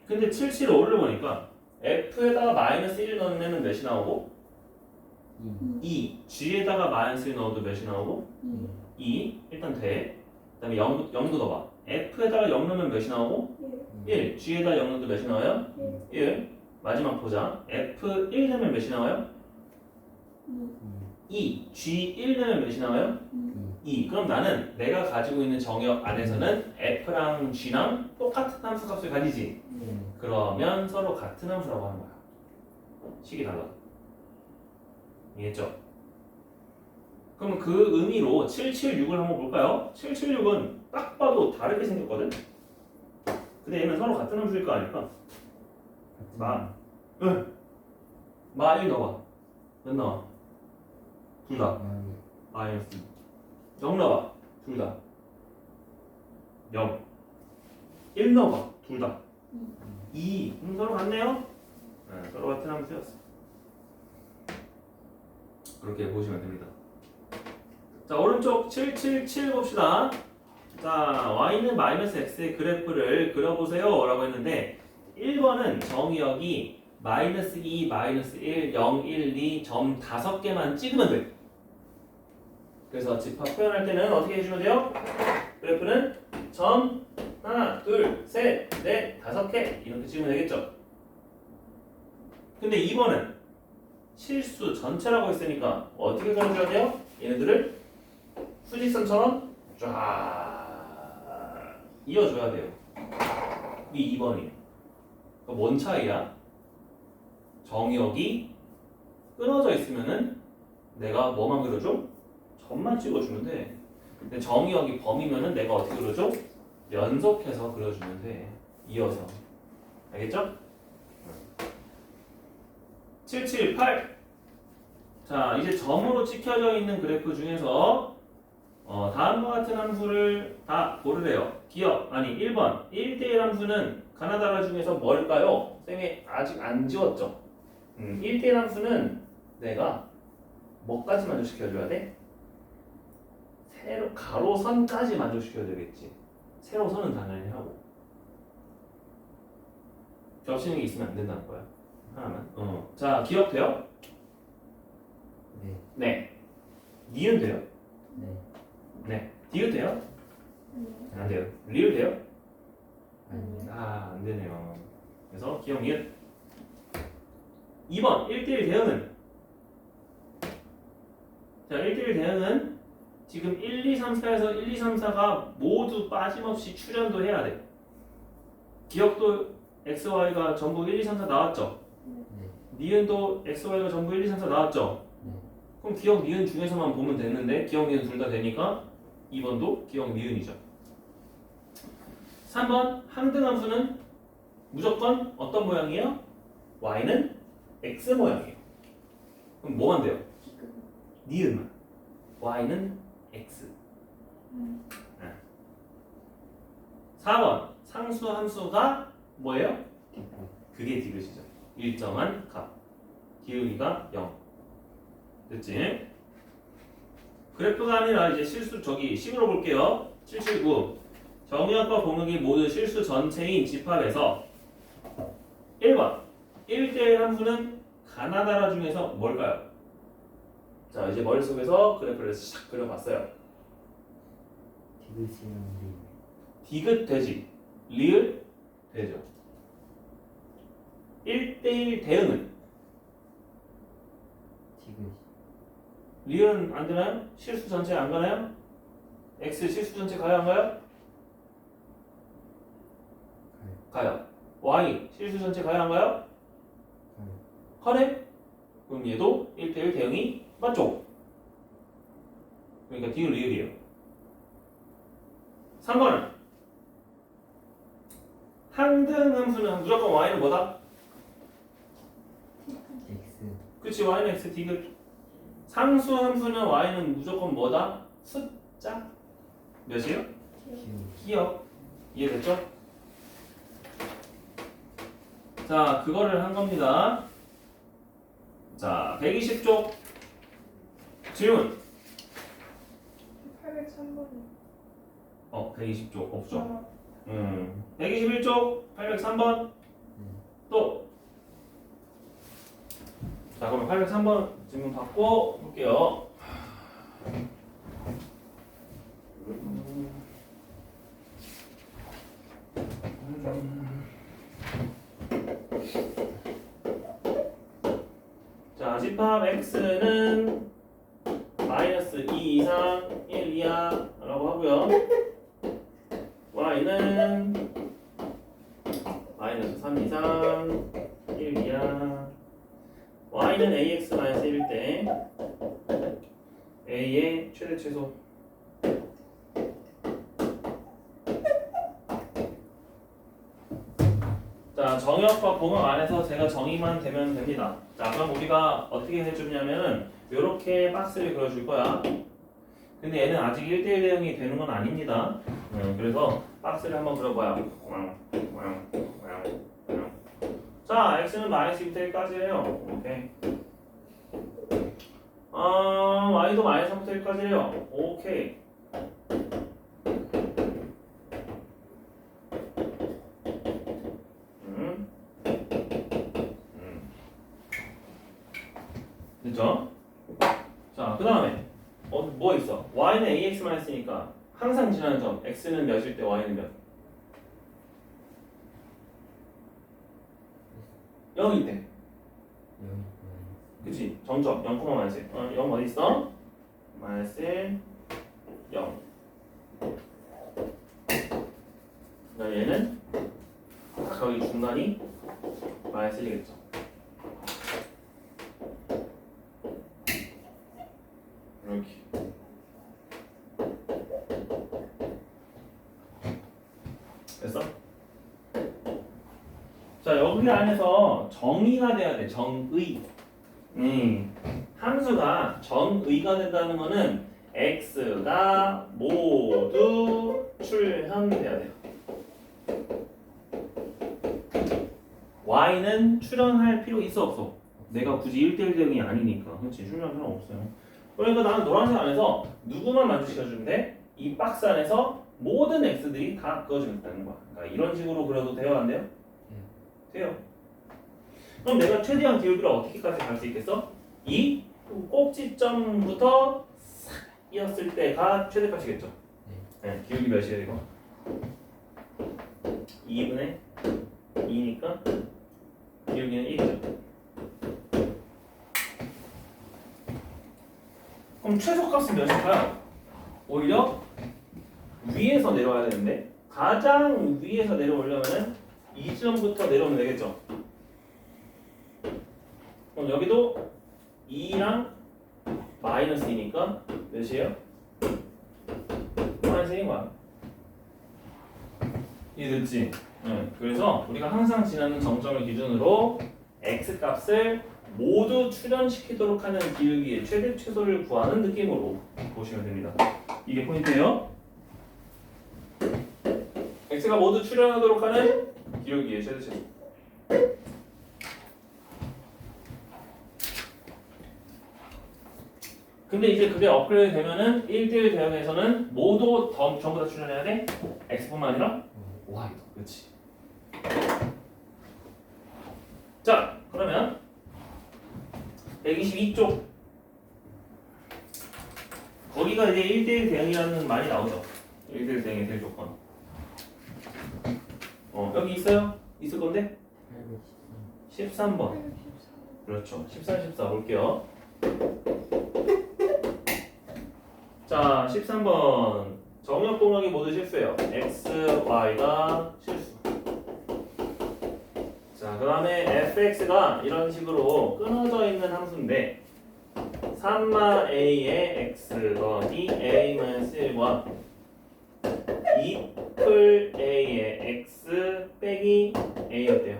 Speaker 1: 근데 77을 보니까 f에다가 마이너스 1 넣는 애는 몇이 나오고? 2. g에다가 마이너스 1 넣어도 몇이 나오고? 2. 일단 돼. 그 다음에 0도 넣어봐. f에다가 0 넣으면 몇이 나오고? 1. g에다가 0 넣어도 몇이 나와요? 1. 마지막 보자. f1 넣으면 몇이 나와요? 2. g1 넣으면 몇이 나와요? 2. 그럼 나는 내가 가지고 있는 정의역 안에서는 f랑 g랑 똑같은 함수값을 가지지. 그러면 서로 같은 함수라고 하는 거야. 식이 달라. 이해했죠? 그럼 그 의미로 776을 한번 볼까요? 776은 딱 봐도 다르게 생겼거든? 근데 얘는 서로 같은 함수일 거 아닐까? 마1 넣어봐. 몇 나와? 둘 다. 마이너스 0 넣어봐. 둘 다. 0. 1 넣어봐. 둘 다. 2. 서로 같네요? 서로 같은 함수였어. 그렇게 보시면 됩니다. 자, 오른쪽 777 봅시다. 자, y는 마이너스 x의 그래프를 그려보세요 라고 했는데 1번은 정의역이 마이너스 2, 마이너스 1, 0, 1, 2 점 5개만 찍으면 돼. 그래서 집합 표현할 때는 어떻게 해주면 돼요? 그래프는 점 하나, 둘, 셋, 넷, 5개 이렇게 찍으면 되겠죠? 근데 2번은 실수 전체라고 했으니까 어떻게 그려줘야 돼요? 얘네들을 수직선처럼 쫙 이어줘야 돼요. 이 2번이에요. 뭔 차이야? 정의역이 끊어져 있으면은 내가 뭐만 그려줘? 점만 찍어주면 돼. 근데 정의역이 범위면은 내가 어떻게 그려줘? 연속해서 그려주면 돼. 이어서. 알겠죠? 778. 자, 이제 점으로 찍혀져 있는 그래프 중에서 다음과 같은 함수를 다 고르래요. 기억, 아니 1번 1대1 함수는 가나다라 중에서 뭘까요? 쌤이 아직 안 지웠죠? 1대1 함수는 내가 뭐까지 만족시켜줘야 돼? 세로 가로선까지 만족시켜야 되겠지. 세로선은 당연히 하고. 겹치는 게 있으면 안 된다는 거야. 하나만. 자, 기억돼요?
Speaker 3: 네.
Speaker 1: 네. 니은 돼요?
Speaker 3: 네.
Speaker 1: 네. 디귿 돼요?
Speaker 2: 네.
Speaker 1: 안 돼요. 리을 돼요?
Speaker 3: 아니요.
Speaker 1: 아, 안 되네요. 그래서 기억 니은. 2번 1대1 대응은 자, 1대1 대응은 지금 1, 2, 3, 4에서 1, 2, 3, 4가 모두 빠짐없이 출연도 해야 돼. 기억도 x, y가 전부 1, 2, 3, 4 나왔죠?
Speaker 3: 네.
Speaker 1: 니은도 x, y가 전부 1, 2, 3, 4 나왔죠?
Speaker 3: 네.
Speaker 1: 그럼 기억 니은 중에서만 보면 되는데 기억 니은 둘 다 되니까 2번도 기억 니은이죠. 3번 항등함수는 무조건 어떤 모양이에요? y는 x 모양이에요. 그럼 뭐만 돼요?
Speaker 2: 디귿.
Speaker 1: 니은만. y는 x. 4번 상수 함수가 뭐예요? 그게 디귿이죠. 일정한 값. 기울기가 0. 됐지? 그래프가 아니라 이제 실수 저기 식으로 볼게요. 779. 정의역과 공역이 모두 실수 전체인 집합에서 1번 1대1 함수는 가나다라 중에서 뭘까요? 자, 이제 머릿속에서 그래프를 싹 그려봤어요.
Speaker 3: 디귿이랑
Speaker 1: 디귿 되지, 리을 되죠. 1대1 대응은
Speaker 3: 디귿.
Speaker 1: 리을은 안 되나요? 실수 전체 안 가나요? x 실수 전체 가요 안 가요? 가요. y 실수 전체 가요 안 가요? 가네? 그럼 얘도 1대1 대응이 맞죠? 그러니까 디귿 리을이에요. 3번은 항등 함수는 무조건 y는 뭐다?
Speaker 3: X.
Speaker 1: 그치, y는 x 디귿. 상수 함수는 y는 무조건 뭐다? 숫자. 몇이에요?
Speaker 3: 기울.
Speaker 1: 기억. 이해됐죠? 자, 그거를 한 겁니다. 자, 120쪽 질문.
Speaker 2: 803번이.
Speaker 1: 120쪽 없죠? 121쪽 803번 또. 자, 그러면 803번 질문 받고 볼게요. 자, 집합 x는 마이너스 2 이상 1 이하라고 하고요. y는 마이너스 3 이상 1 이하. y는 ax 마이너스 1일 때 a의 최대 최소. 자, 정의역과 공역 안에서 제가 정의만 되면 됩니다. 자, 그럼 우리가 어떻게 해주냐면은 요렇게 박스를 그려줄 거야. 근데 얘는 아직 1대1 대응이 되는 건 아닙니다. 그래서 박스를 한번 그려봐요. 자, x는 마이너스 2부터 1까지예요. 오케이. y도 마이너스 3부터 1까지예요. 오케이. 됐죠? 자, 그 다음에 뭐 있어? y는 ax만 했으니까 항상 지나는 점 x는 몇일 때 y는 몇? 0일 때. 그치? 점점 0, 마이너스 1. 0 어디 있어? 마이너스 1, 0. 그다음 얘는 딱 여기 중간이 마이너스 1이겠죠. 이렇게. 됐어? 자, 여기 안에서 정의가 돼야 돼. 정의. 함수가 정의가 된다는 거는 x가 모두 출현돼야 돼요. y는 출현할 필요 있어 없어? 내가 굳이 1대1 대응이 아니니까. 그렇지, 출현할 필요 없어요. 그러니까 나는 노란색 안에서 누구만 만족시켜주면 돼? 이 박스 안에서 모든 x들이 다 그어주면 되는 거야. 그러니까 이런 식으로 그려도 돼요, 안 돼요? 돼요. 그럼 내가 최대한 기울기를 어떻게까지 갈 수 있겠어? 이 꼭지점부터 싹 이었을 때가 최대값이겠죠. 네, 기울기 몇이에요 이거? 2분의 2니까 기울기는 1이죠. 그럼 최소값은 몇일까요? 오히려 위에서 내려와야 되는데 가장 위에서 내려오려면은 이 지점부터 내려오면 되겠죠. 그럼 여기도 2랑 마이너스 2니까 몇이에요? 마이너스 1인 거야. 이해됐지? 네. 그래서 우리가 항상 지나는 정점을 기준으로 x 값을 모두 출현시키도록 하는 기울기의 최대 최소를 구하는 느낌으로 보시면 됩니다. 이게 포인트예요. x가 모두 출현하도록 하는 기울기의 최대 최소. 근데 이제 그게 업그레이드 되면은 1대1 대응에서는 모두 전부 다 출연해야 돼? x뿐만 아니라 y도. 그렇지. 자, 그러면 122쪽 거기가 이제 1대1 대응이라는 말이 나오죠. 1대1 대응의 될 조건. 여기 있어요? 있을 건데? 13번. 그렇죠. 13, 14 볼게요. 자, 13번. 정역 공역이 모두 실수예요. x, y가 실수. 자, 그 다음에 fx가 이런 식으로 끊어져 있는 함수인데 3a의 x 더하기 a-1과 2풀a의 x 빼기 a였대요.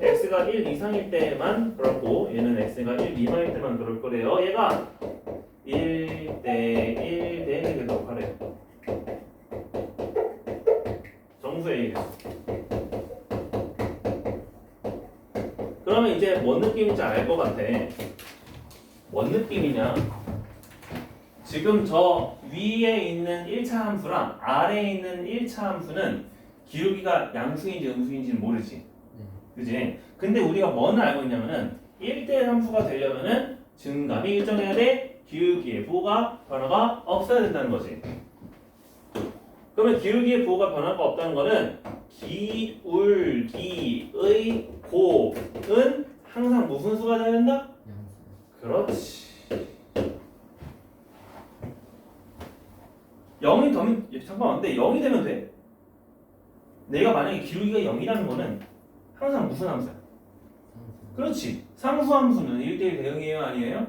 Speaker 1: x가 1 이상일 때만 그렇고 얘는 x가 1 미만일 때만 그럴 거래요. 얘가 1대 1대 1 되도록 하래요. 정수 a예요. 그러면 이제 뭔 느낌인지 알 것 같아. 뭔 느낌이냐? 지금 저 위에 있는 1차 함수랑 아래에 있는 1차 함수는 기울기가 양수인지 음수인지는 모르지. 그지? 근데 우리가 뭐는 알고 있냐면은 1대1 함수가 되려면은 증감이 일정해야 돼. 기울기의 부호가 변화가 없어야 된다는 거지. 그러면 기울기의 부호가 변화가 없다는 거는 기울기의 곱은 항상 무슨 수가 돼야 된다? 그렇지. 0이 더면 잠깐만, 근데 0이 되면 돼. 내가 만약에 기울기가 0이라는 거는 항상 무슨 함수야? 그렇지. 상수함수는 1대1 대응이에요, 아니에요?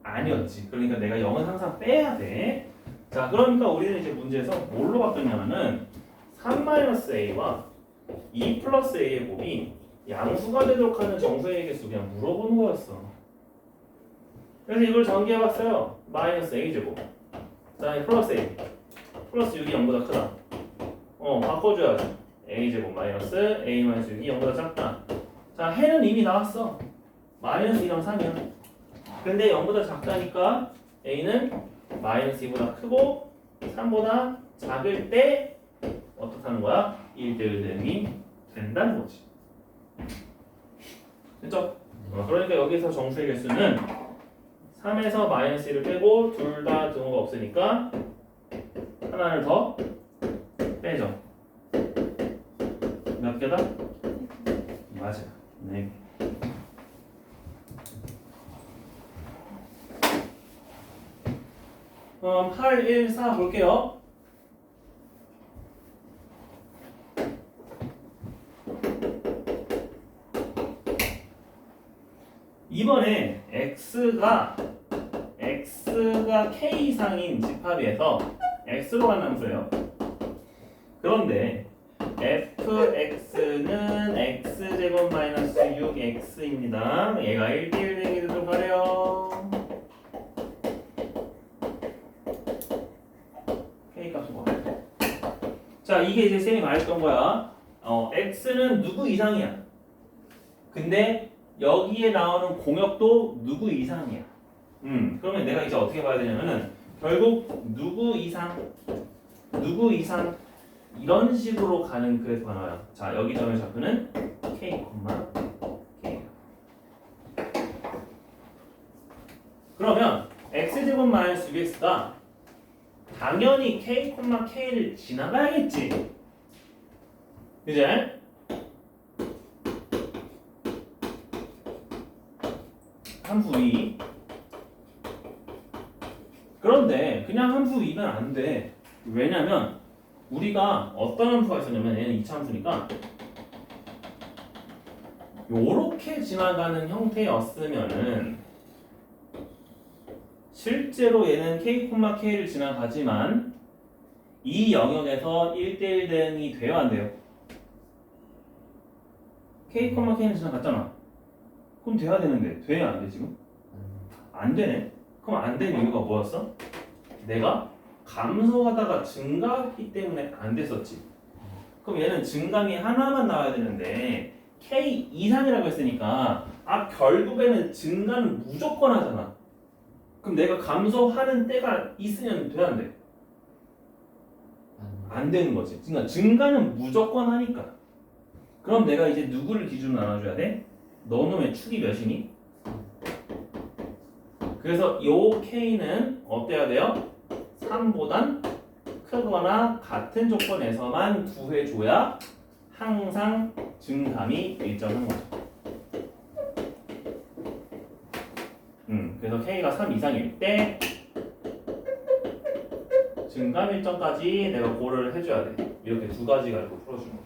Speaker 1: 아니었지. 그러니까 내가 0은 항상 빼야 돼. 자, 그러니까 우리는 이제 문제에서 뭘로 바뀌었냐면은 3-a와 2+a의 곱이 양수가 되도록 하는 정수의 개수 그냥 물어보는 거였어. 그래서 이걸 전개해봤어요. 마이너스 a제곱. 그 다음에 플러스 a. 플러스 6이 0보다 크다. 바꿔줘야죠. a제곱 마이너스 a 마이너스 6이 0보다 작다. 자, 해는 이미 나왔어. 마이너스 2랑 3이야. 근데 0보다 작다니까 a는 마이너스 2보다 크고 3보다 작을 때 어떻다는 거야? 1대1 대응이 된다는 거지. 됐죠? 그러니까 여기서 정수의 개수는 3에서 마이너스 1을 빼고 둘 다 등호가 없으니까 하나를 더 빼죠. 몇 개다? 맞아. 네. 그럼 8, 1, 4 볼게요. 이번에 x가 k 이상인 집합에서 x로 가는 함수예요. 그런데 fx는 x제곱 마이너스 6x입니다. 얘가 1대1 대응이 되도록 하래요. k값은 뭐? 자, 이게 이제 쌤이 말했던 거야. x는 누구 이상이야. 근데 여기에 나오는 공역도 누구 이상이야. 그러면 내가 이제 어떻게 봐야 되냐면은 결국 누구 이상 이런 식으로 가는 그래프가 나와요. 자, 여기 점의 좌표는 k, k. 그러면 x제곱 마이너스 6x가 당연히 k, k를 지나가야겠지. 이제 함수 2. 그런데 그냥 함수 2면 안 돼. 왜냐면 우리가 어떤 함수가 있었냐면 얘는 2차 함수니까 요렇게 지나가는 형태였으면은 실제로 얘는 k, k를 지나가지만 이 영역에서 1대1 대응이 돼야 안 돼요? k, k는 지나갔잖아. 그럼 돼야 되는데 돼야 안 돼 지금? 안 되네. 그럼 안 되는 이유가 뭐였어? 내가 감소하다가 증가했기 때문에 안 됐었지. 그럼 얘는 증감이 하나만 나와야 되는데 k 이상이라고 했으니까 결국에는 증가는 무조건 하잖아. 그럼 내가 감소하는 때가 있으면 돼 안 돼? 안 되는 거지. 그러니까 증가는 무조건 하니까. 그럼 내가 이제 누구를 기준으로 나눠줘야 돼? 너놈의 축이 몇이니? 그래서 요 k는 어때야 돼요? 3보단 크거나 같은 조건에서만 구해줘야 항상 증감이 일정한 거죠. 그래서 k가 3 이상일 때 증감 일정까지 내가 고려를 해줘야 돼. 이렇게 두 가지가 이렇게 풀어주는 거야.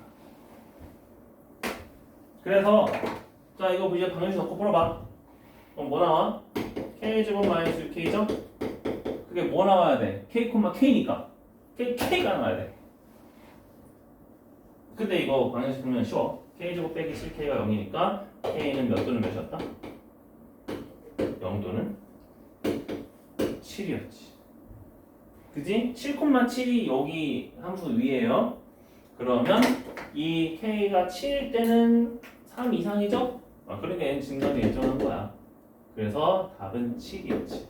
Speaker 1: 그래서 자 이거 이제 방정식 넣고 풀어봐. 그럼 뭐 나와? k제곱 마이너스 6k죠? 그게 뭐 나와야 돼? k, k니까 k가 나와야 돼. 근데 이거 방정식 풀면 쉬워. k제곱 빼기 7k가 0이니까 k는 몇 또는 몇이었다? 0 또는 7이었지. 그지? 7,7이 여기 함수 위에요. 그러면 이 k가 7일 때는 3 이상이죠? 그러니까 얘는 증감이 일정한 거야. 그래서 답은 7이었지.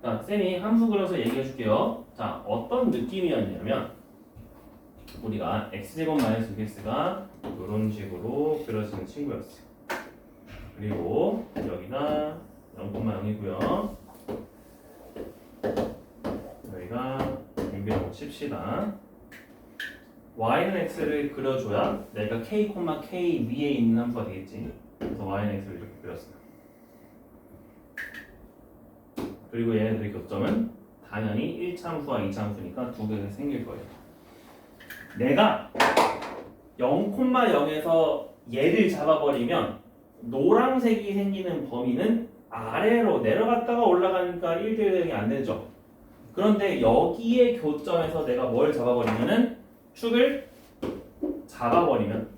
Speaker 1: 자, 쌤이 함수 그려서 얘기해 줄게요. 자, 어떤 느낌이었냐면 우리가 x제곱 마이너스 6x가 이런 식으로 그려지는 친구였어요. 그리고 여기가 0,0이고요. 여기가 6이라고 칩시다. y는 x를 그려줘야 내가 k, k 위에 있는 함수가 되겠지. 그래서 y는 x를 이렇게 그렸어요. 그리고 얘네들의 교점은 당연히 1차 함수와 2차 함수니까 두 개가 생길 거예요. 내가 0,0에서 얘를 잡아버리면 노란색이 생기는 범위는 아래로 내려갔다가 올라가니까 1대1 대응이 안 되죠. 그런데 여기에 교점에서 내가 뭘 잡아버리면은 축을 잡아버리면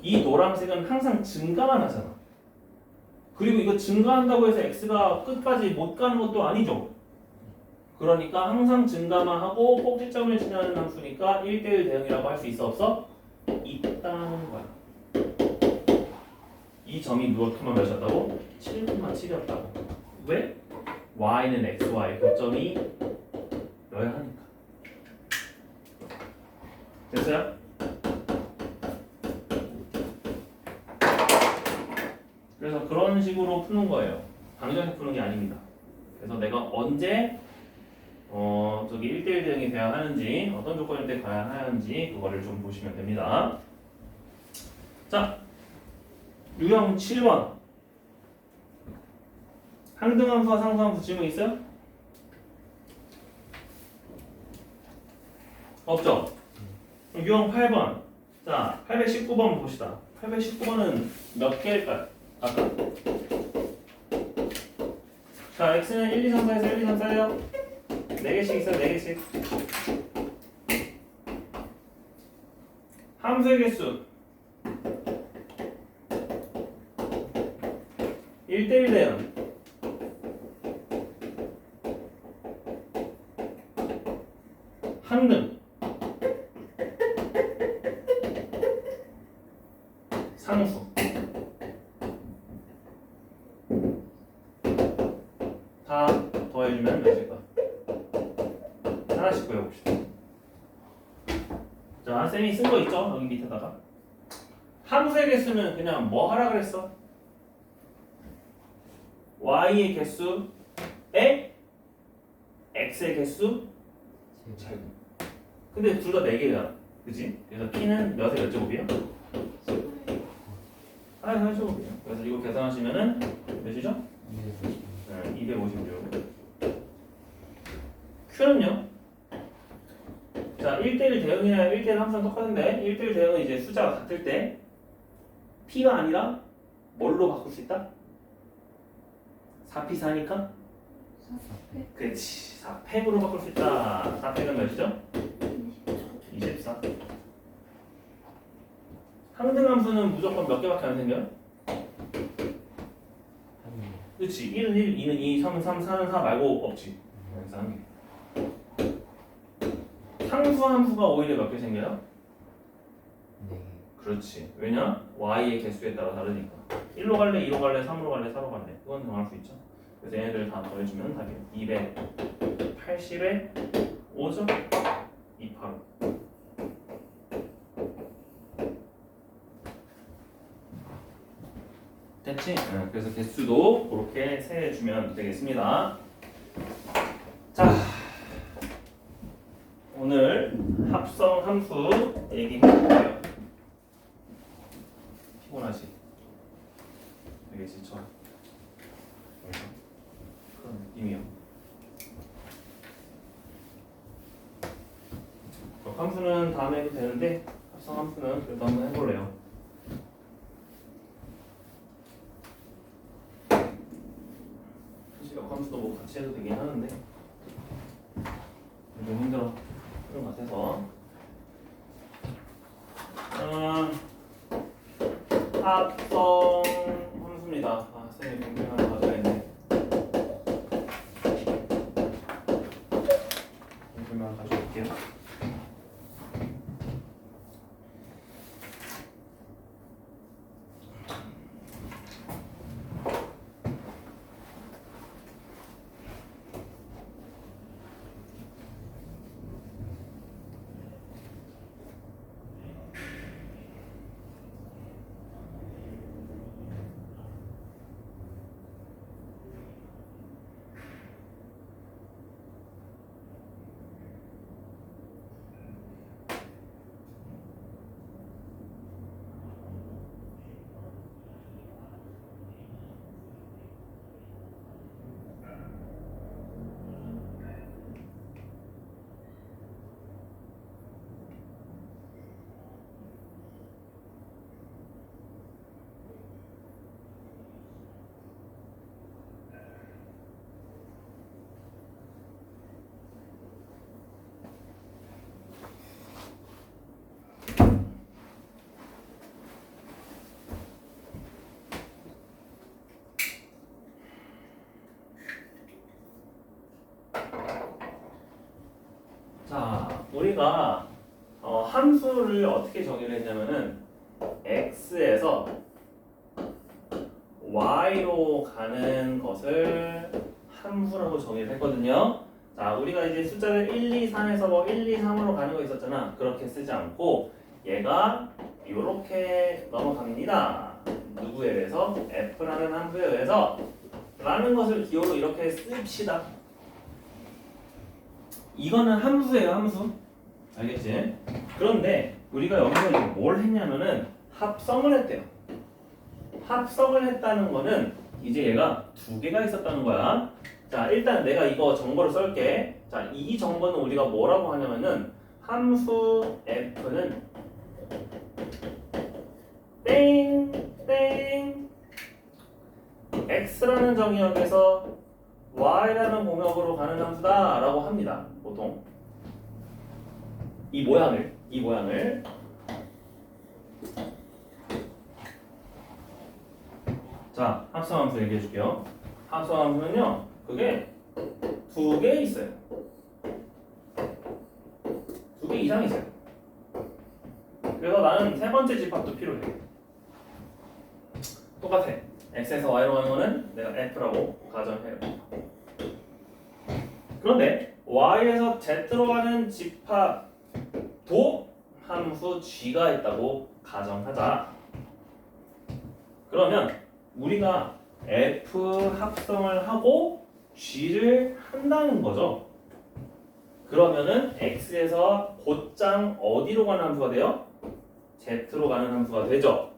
Speaker 1: 이 노란색은 항상 증가만 하잖아. 그리고 이거 증가한다고 해서 x가 끝까지 못 가는 것도 아니죠. 그러니까 항상 증가만 하고 꼭지점을 지나는 함수니까 1대1 대응이라고 할 수 있어 없어? 있다는 거야. 이 점이 몇만 몇이었다고? 7,7이었다고. 왜? y는 x와의 교점이 여야 하니까. 됐어요? 그래서 그런 식으로 푸는 거예요. 방정식 푸는 게 아닙니다. 그래서 내가 언제 저기 1대1 대응이 돼야 하는지 어떤 조건일 때 가야 하는지 그거를 좀 보시면 됩니다. 자, 유형 7번 항등함수와 상수함수 질문 있어요? 없죠? 그럼 유형 8번 자 819번 봅시다. 819번은 몇 개일까요? 아까 자 x는 1, 2, 3, 4에서 1, 2, 3, 4예요. 4개씩 있어요. 4개씩. 함수의 개수 1대1 대응 항등 상수 4 더해주면 몇일까? 하나씩 구해봅시다. 자, 쌤이 쓴 거 있죠? 여기 밑에다가. 함수의 개수는 그냥 뭐 하라 그랬어? y의 개수에 x의 개수
Speaker 3: 제곱.
Speaker 1: 근데 둘 다 4개야. 그치? 그래서 p는 몇에 몇 제곱이야? 하나에 4제곱이에요. 그래서 이거 계산하시면은 몇이죠? 256. q는요? 자, 1대1 대응이나 1대1 항상 똑같은데 1대1 대응은 이제 숫자가 같을 때 p가 아니라 뭘로 바꿀 수 있다? 4p 4니까?
Speaker 2: 4팩
Speaker 1: 그렇지. 4팩으로 바꿀 수 있다. 4팩은 몇이죠? 24. 항등함수는 무조건 몇 개밖에 안 생겨요? 그렇지. 1은 1, 2는 2, 3은 3, 4는 4 말고 없지. 그래서 한 개. 상수함수가 오히려 몇 개 생겨요?
Speaker 3: 네.
Speaker 1: 그렇지. 왜냐? y의 개수에 따라 다르니까. 1로 갈래, 2로 갈래, 3으로 갈래, 4로 갈래. 그건 정할 수 있죠. 그래서 얘네들 다 더해주면 답이에요. 280에 5죠? 285. 됐지? 그래서 개수도 그렇게 세주면 되겠습니다. 자, 오늘 합성 함수 얘기해볼게요. 피곤하지? 되게 지쳐. 그런 느낌이요. 함수는 다음에 해도 되는데 합성 함수는 그래도 한번 해볼래요. 함수도 뭐 같이 해도 되긴 하는데 좀 힘들어 그런 것 같아서 합성 함수입니다. 아, 쌤이 공부 하나 가져야겠네. 공부 하나 가져올게요. 자, 우리가 함수를 어떻게 정의를 했냐면은 x에서 y로 가는 것을 함수라고 정의를 했거든요. 자, 우리가 이제 숫자를 1, 2, 3에서 뭐 1, 2, 3으로 가는 거 있었잖아. 그렇게 쓰지 않고 얘가 이렇게 넘어갑니다. 누구에 의해서? f라는 함수에 의해서 라는 것을 기호로 이렇게 씁시다. 이거는 함수예요, 함수. 알겠지? 그런데 우리가 여기서 이제 뭘 했냐면은 합성을 했대요. 합성을 했다는 거는 이제 얘가 두 개가 있었다는 거야. 자, 일단 내가 이거 정보를 쓸게. 자, 이 정보는 우리가 뭐라고 하냐면은 함수 f는 땡땡 x라는 정의역에서 y라는 공역으로 가는 함수다 라고 합니다. 보통 이 모양을 자, 합성함수 얘기해 줄게요. 합성함수는요 그게 두 개 있어요. 두 개 이상 있어요. 그래서 나는 세 번째 집합도 필요해. 똑같아. x에서 y로 가는 거는 내가 f라고 가정해요. 그런데 y에서 z로 가는 집합도 함수 g가 있다고 가정하자. 그러면 우리가 f 합성을 하고 g를 한다는 거죠. 그러면은 x에서 곧장 어디로 가는 함수가 돼요? z로 가는 함수가 되죠.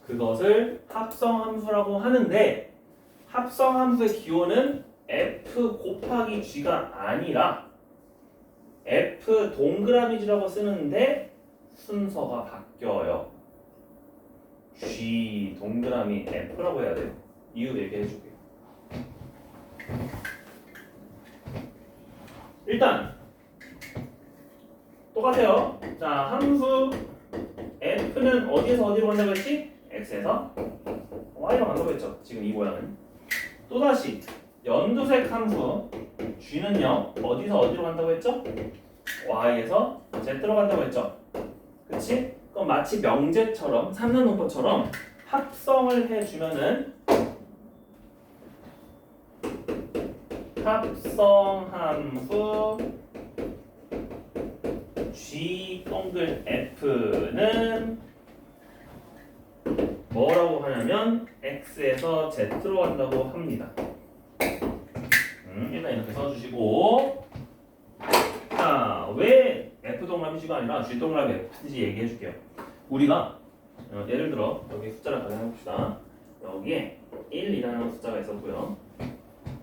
Speaker 1: 그것을 합성 함수라고 하는데 합성 함수의 기호는 f 곱하기 g가 아니라 f 동그라미 g라고 쓰는데 순서가 바뀌어요. g 동그라미 f라고 해야 돼요. 이유 얘기해 줄게요. 일단 똑같아요. 자, 함수 f는 어디에서 어디로 간다고 했지? x에서 y로 간다고 했죠. 지금 이 모양은. 또다시 연두색 함수 g는요 어디서 어디로 간다고 했죠? y에서 z로 간다고 했죠. 그치? 그럼 마치 명제처럼 3는 문법처럼 합성을 해주면은 합성 함수 g 동글 f는 뭐라고 하냐면 x에서 z로 간다고 합니다. 일단 이렇게 써주시고, 자, 왜 f 동그라미 g가 아니라 g 동그라미 f인지 얘기해 줄게요. 우리가 예를 들어 여기 숫자를 가정해 봅시다. 여기에 1이라는 숫자가 있었고요.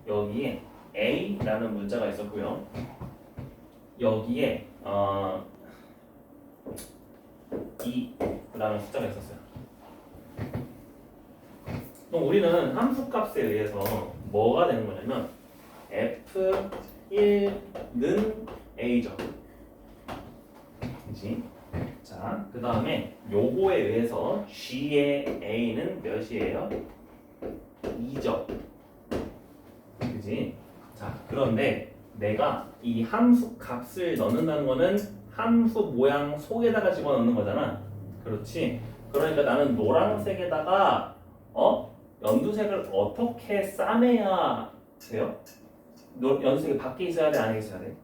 Speaker 1: 여기에 a라는 문자가 있었고요. 여기에 2라는 숫자가 있었어요. 그럼 우리는 함수값에 의해서 뭐가 되는 거냐면 f1는 a죠. 그치? 자, 그 다음에 요거에 의해서 g의 a는 몇이에요? 2죠. 그치? 자, 그런데 내가 이 함수 값을 넣는다는 거는 함수 모양 속에다가 집어넣는 거잖아. 그렇지? 그러니까 나는 노란색에다가 연두색을 어떻게 싸매야 돼요? 연두색이 밖에 있어야 돼? 안에 있어야 돼?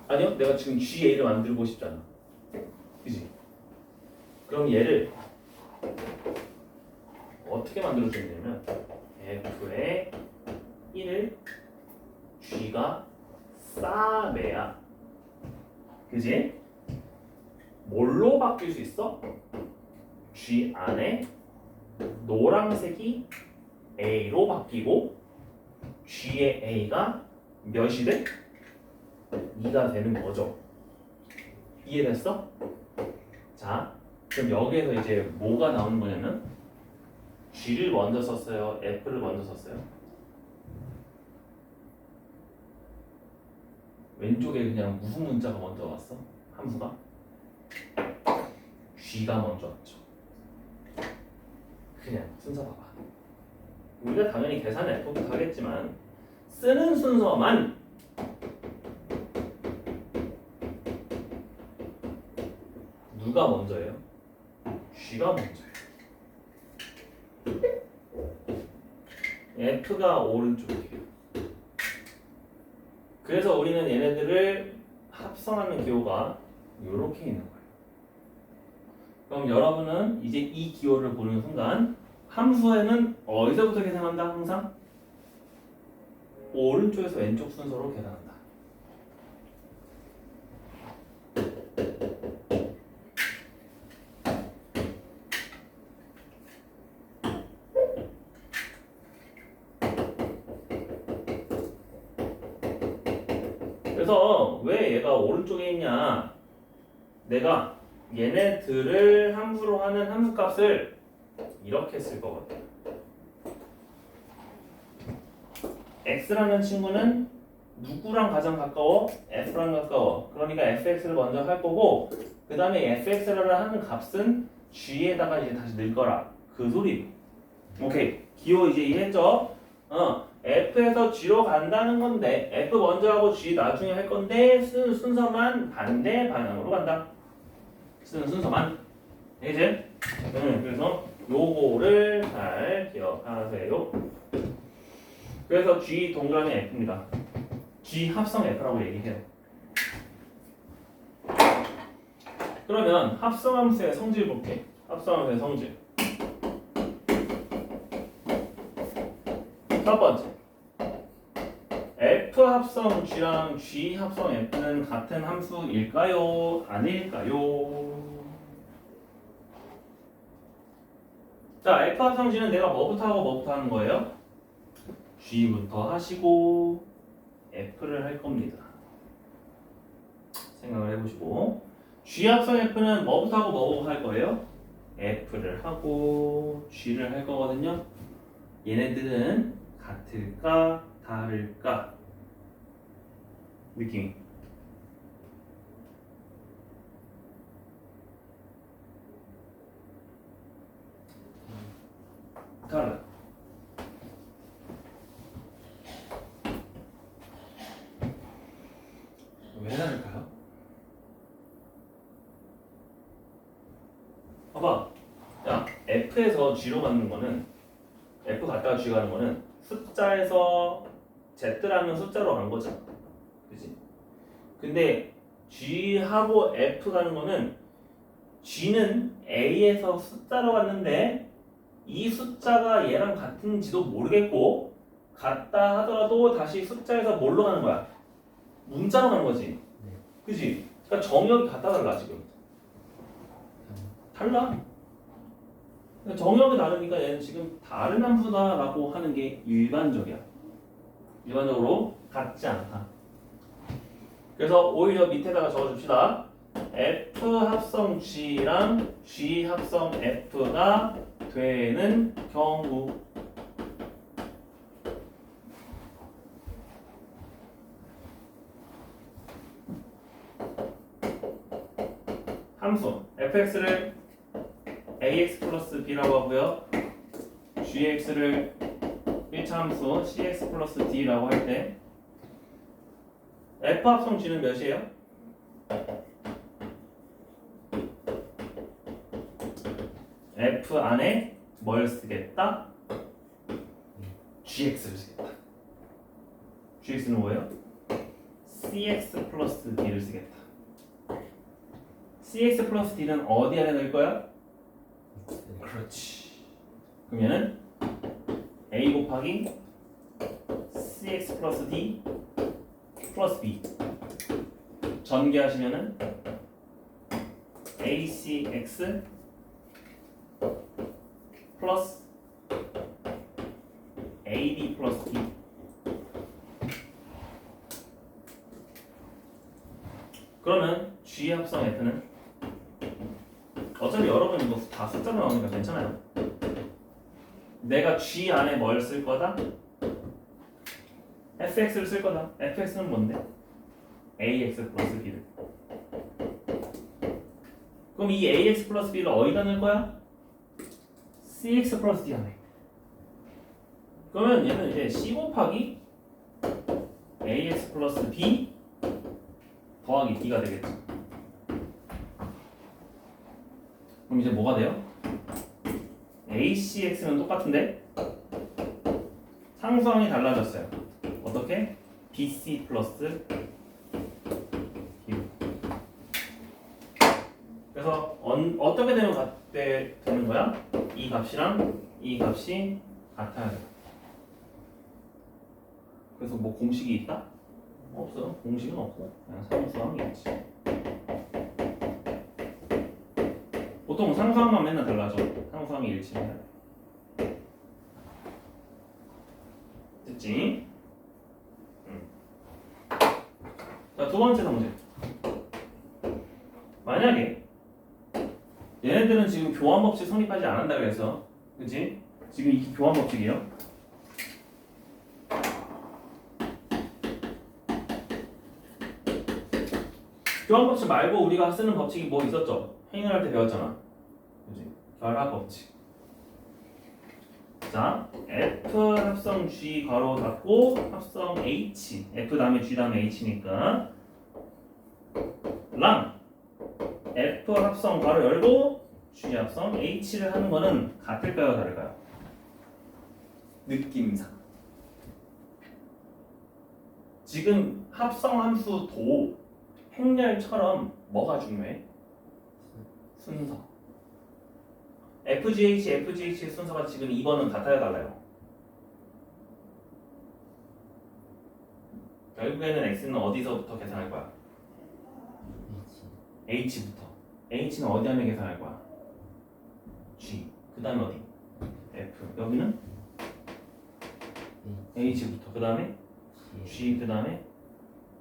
Speaker 1: 아니요, 내가 지금 GA를 만들고 싶잖아. 그지? 그럼 얘를 어떻게 만들어주냐면 F에 1을 G가 싸매야, 그지? 뭘로 바뀔 수 있어? G 안에 노란색이 A로 바뀌고 G의 A가 몇이 돼? 2가 되는 거죠. 이해됐어? 자, 그럼 여기에서 이제 뭐가 나오는 거냐면 G를 먼저 썼어요? F를 먼저 썼어요? 왼쪽에 그냥 무슨 문자가 먼저 왔어? 함수가? G가 먼저 왔죠. 그냥 순서 봐봐. 우리가 당연히 계산을 F부터 하겠지만 쓰는 순서만 누가 먼저예요? G가 먼저예요. F가 오른쪽이에요. 그래서 우리는 얘네들을 합성하는 기호가 이렇게 있는 거예요. 그럼 여러분은 이제 이 기호를 보는 순간 함수에는 어디서부터 계산한다? 항상 오른쪽에서 왼쪽 순서로 계산한다. 그래서 왜 얘가 오른쪽에 있냐? 내가 얘네들을 함수로 하는 함수값을 이렇게 쓸 거거든. x라는 친구는 누구랑 가장 가까워? f랑 가까워. 그러니까 fx를 먼저 할 거고, 그 다음에 fx를 하는 값은 g에다가 이제 다시 넣을 거라. 그 소리. 오케이. 기호 이제 이해했죠? f에서 g로 간다는 건데 f 먼저 하고 g 나중에 할 건데 쓰는 순서만 반대 방향으로 간다. 쓰는 순서만. 이제 그래서 요거를 잘 기억하세요. 그래서 G 동그라미 F입니다. G 합성 F라고 얘기해요. 그러면 합성함수의 성질 볼게. 합성함수의 성질. 첫 번째, F 합성 G랑 G 합성 F는 같은 함수일까요? 아닐까요? 자, F 합성 G는 내가 뭐부터 하고 뭐부터 하는 거예요? G부터 하시고 F를 할 겁니다. 생각을 해보시고, G 합성 F는 뭐부터 하고 뭐부터 할 거예요? F를 하고 G를 할 거거든요. 얘네들은 같을까 다를까? 느낌이 달라. 왜 다를까요? 봐봐. 야, F에서 G로 가는 거는 F 갔다가 G 가는 거는 숫자에서 Z라는 숫자로 간 거잖아. 그치? 근데 G하고 F 가는 거는 G는 A에서 숫자로 갔는데 이 숫자가 얘랑 같은지도 모르겠고 같다 하더라도 다시 숫자에서 뭘로 가는 거야? 문자로 가는 거지. 그치? 그러니까 정역이 같다 달라 지금. 달라. 정역이 다르니까 얘는 지금 다른 함수다라고 하는 게 일반적이야. 일반적으로 같지 않다. 그래서 오히려 밑에다가 적어줍시다. F 합성 G랑 G 합성 F가 되는 경우. 함수 fx를 ax 플러스 b라고 하고요. gx를 1차 함수 cx 플러스 d라고 할 때 f 합성 g는 몇이에요? f 안에 뭘 쓰겠다? gx를 쓰겠다. gx는 뭐예요? cx 플러스 d를 쓰겠다. cx 플러스 d는 어디 안에 넣을 거야? 그렇지. 그러면은 a 곱하기 cx 플러스 d 플러스 b 전개하시면은 acx 플러스 ad 플러스 d. 그러면 g 합성 f는 어차피 여러분 이거 다 숫자로 나오니까 괜찮아요. 내가 g 안에 뭘 쓸 거다? fx를 쓸 거다. fx는 뭔데? ax 플러스 b를. 그럼 이 ax 플러스 b를 어디다 넣을 거야? cx 플러스 d 안에. 그러면 얘는 이제 c 곱하기 ax 플러스 b 더하기 d가 되겠죠. 그럼 이제 뭐가 돼요? ACX는 똑같은데 상수항이 달라졌어요. 어떻게? BC 플러스 B. 그래서 어떻게 되는 거야? 이 값이랑 이 값이 같아야 돼. 그래서 뭐 공식이 있다? 없어요. 공식은 없고 그냥 상수항이 있지. 보통 상수항만 맨날 달라져. 상수항이 일치해야 돼. 됐지? 자, 두 번째 문제. 만약에 얘네들은 지금 교환 법칙 성립하지 않는다 그래서, 그치? 지금 이게 교환 법칙이에요. 교환 법칙 말고 우리가 쓰는 법칙이 뭐 있었죠? 행위를 할 때 배웠잖아. 그치? 결합 법칙. 자, F 합성 G 괄호 닫고 합성 H, F 다음에 G 다음에 H니까 랑 F 합성 괄호 열고 G 합성 H를 하는 거는 같을까요 다를까요? 느낌상 지금 합성함수 도 행렬처럼 뭐가 중요해? 순서. FGH, FGH의 순서가 지금 2번은 같아요, 달라요? 결국에는 X는 어디서부터 계산할 거야?
Speaker 3: H.
Speaker 1: H부터. H는 어디 하면 계산할 거야? G. 그 다음에 어디? F. 여기는 H부터. 그 다음에 G. 그 다음에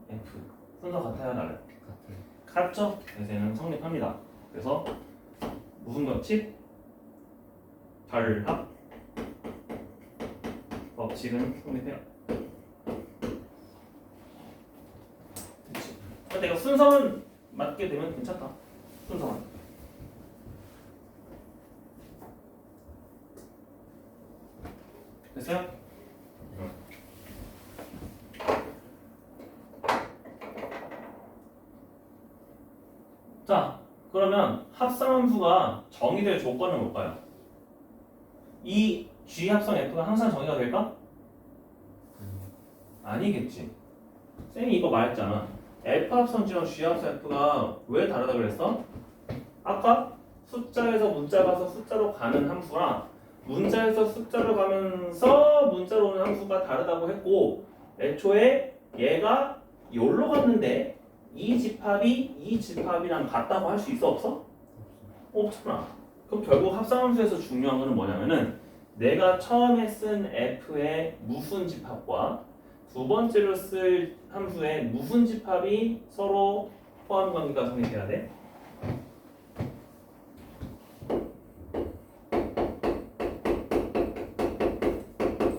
Speaker 1: F. 순서 같아요, 달라요?
Speaker 3: 같아요.
Speaker 1: 같죠? 그래서 얘는 성립합니다. 그래서 무슨 법칙? 결합 법칙은 성립해요. 그렇지. 근데 이거 순서만 맞게 되면 괜찮다. 순서만. 됐어요? 자, 그러면 합성함수가 정의될 조건은 뭘까요? 이 G 합성 F가 항상 정의가 될까? 아니겠지. 쌤이 이거 말했잖아. F 합성 G랑 G 합성 F가 왜 다르다 그랬어? 아까 숫자에서 문자 가서 숫자로 가는 함수랑 문자에서 숫자로 가면서 문자로 오는 함수가 다르다고 했고, 애초에 얘가 여기로 갔는데 이 집합이랑 같다고 할 수 있어 없어? 없잖아. 그럼 결국 합성함수에서 중요한 거는 뭐냐면은 내가 처음에 쓴 F의 무슨 집합과 두 번째로 쓸 함수의 무슨 집합이 서로 포함 관계가 성립해야 돼?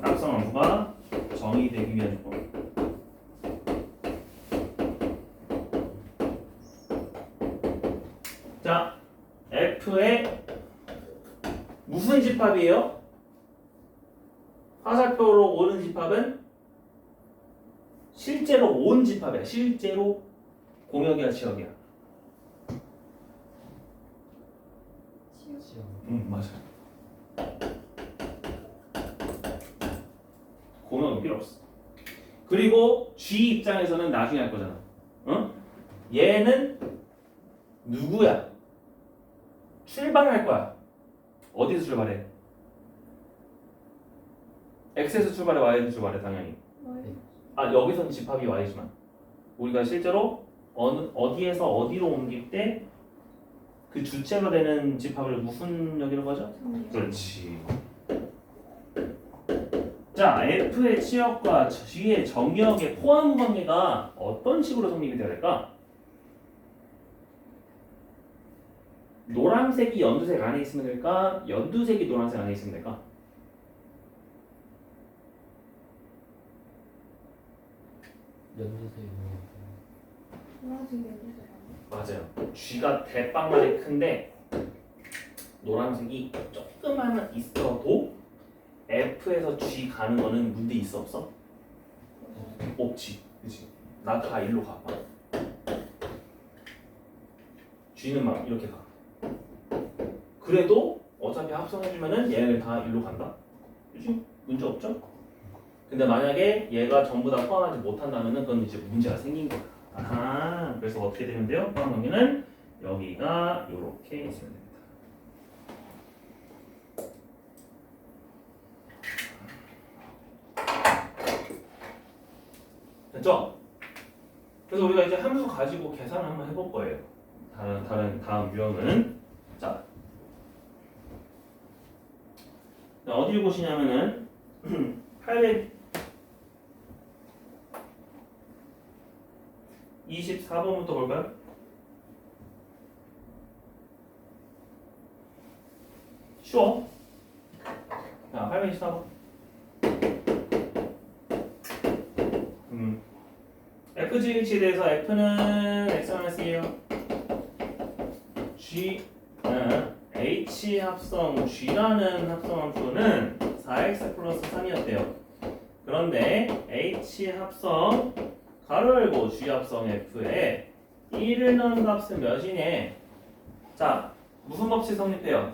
Speaker 1: 합성함수가 정의되기 위한 조건. 자, F의 무슨 집합이에요? 화살표로 오는 집합은 실제로 온 집합이야. 실제로 공역이야, 지역이야.
Speaker 2: 치우.
Speaker 1: 맞아. 공역은 필요 없어. 그리고 G 입장에서는 나중에 할 거잖아. 응? 얘는 누구야? 출발할 거야. 어디서 출발해? X에서 출발해, Y에서 출발해, 당연히. 아, 여기서는 집합이 Y지만 우리가 실제로 어디에서 어디로 옮길 때 그 주체가 되는 집합을 무슨 역이라고 하죠? 그렇지. 자, F의 치역과 G의 정역의 포함 관계가 어떤 식으로 성립이 되어야 될까? 노란색이 연두색 안에 있으면 될까? 연두색이 노란색 안에 있으면 될까?
Speaker 3: 연두색이
Speaker 2: 노란색이 연두색 아니야?
Speaker 1: 맞아요. G가 대빵만에 큰데 노란색이 조금만 있어도 F에서 G 가는 거는 문제 있어 없어? 없지. 그치? 나 다 일로 가. G는 막 이렇게 가. 그래도 어차피 합성해주면은 얘네들 다 일로 간다. 그치? 문제 없죠? 근데 만약에 얘가 전부 다 포함하지 못한다면은 그건 이제 문제가 생긴 거야. 아하. 그래서 어떻게 되면 돼요? 포함 관계는 여기가 이렇게 있으면 됩니다. 됐죠? 그래서 우리가 이제 함수 가지고 계산을 한번 해볼 거예요. 다음 유형은 자, 어디를 보시냐면은 824번부터 볼까요? 쉬워. 자, 824번. FGH에 대해서 F는 X-1이에요. H 합성 G라는 합성함수는 4x 플러스 3이었대요. 그런데 H 합성 가로 열고 G 합성 F에 1을 넣은 값은 몇이냐? 자, 무슨 법칙 성립해요?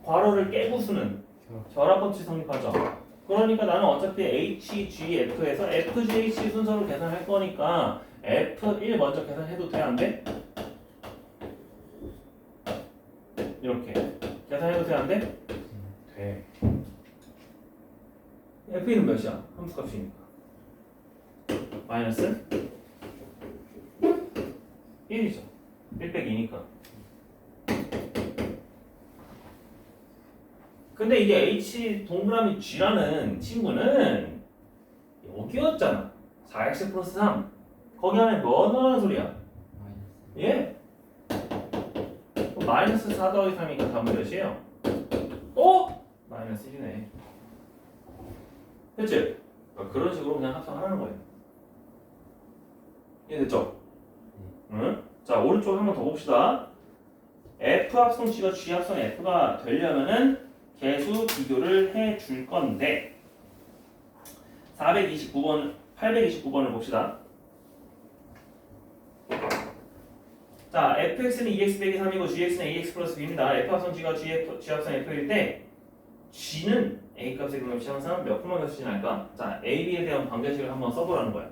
Speaker 1: 괄호를 깨부수는 결합 법칙 성립하죠. 그러니까 나는 어차피 HGF에서 FGH 순서로 계산할 거니까 F1 먼저 계산해도 돼? 안 돼? 이렇게 계산해도 돼? 안 돼? 돼. F1은 몇이야? 함수값이니까 마이너스 1이죠. 1 빼기 2니까. 근데 이게 H 동그라미 G라는 친구는 여기였잖아. 4x 플러스 3. 거기 안에 뭐 넣으라는 소리야?
Speaker 3: 마이너스.
Speaker 1: 예? 마이너스 4 더하기 3이니까 답은 몇이에요? 어? 마이너스 1이네. 그치? 그러니까 그런 식으로 그냥 합성하는 거예요. 이해됐죠? 응? 자, 오른쪽 한 번 더 봅시다. F 합성 G가 G 합성 F가 되려면은 계수 비교를 해 줄 건데 429번, 829번을 봅시다. 자, fx는 2x 빼기 3이고 gx는 ax 플러스 b입니다. F 합성 G가 G 합성 F일 때 G는 a 값의 근값이 항상 몇 콤마 값이 날까? 자, a, b에 대한 관계식을 한번 써보라는 거야.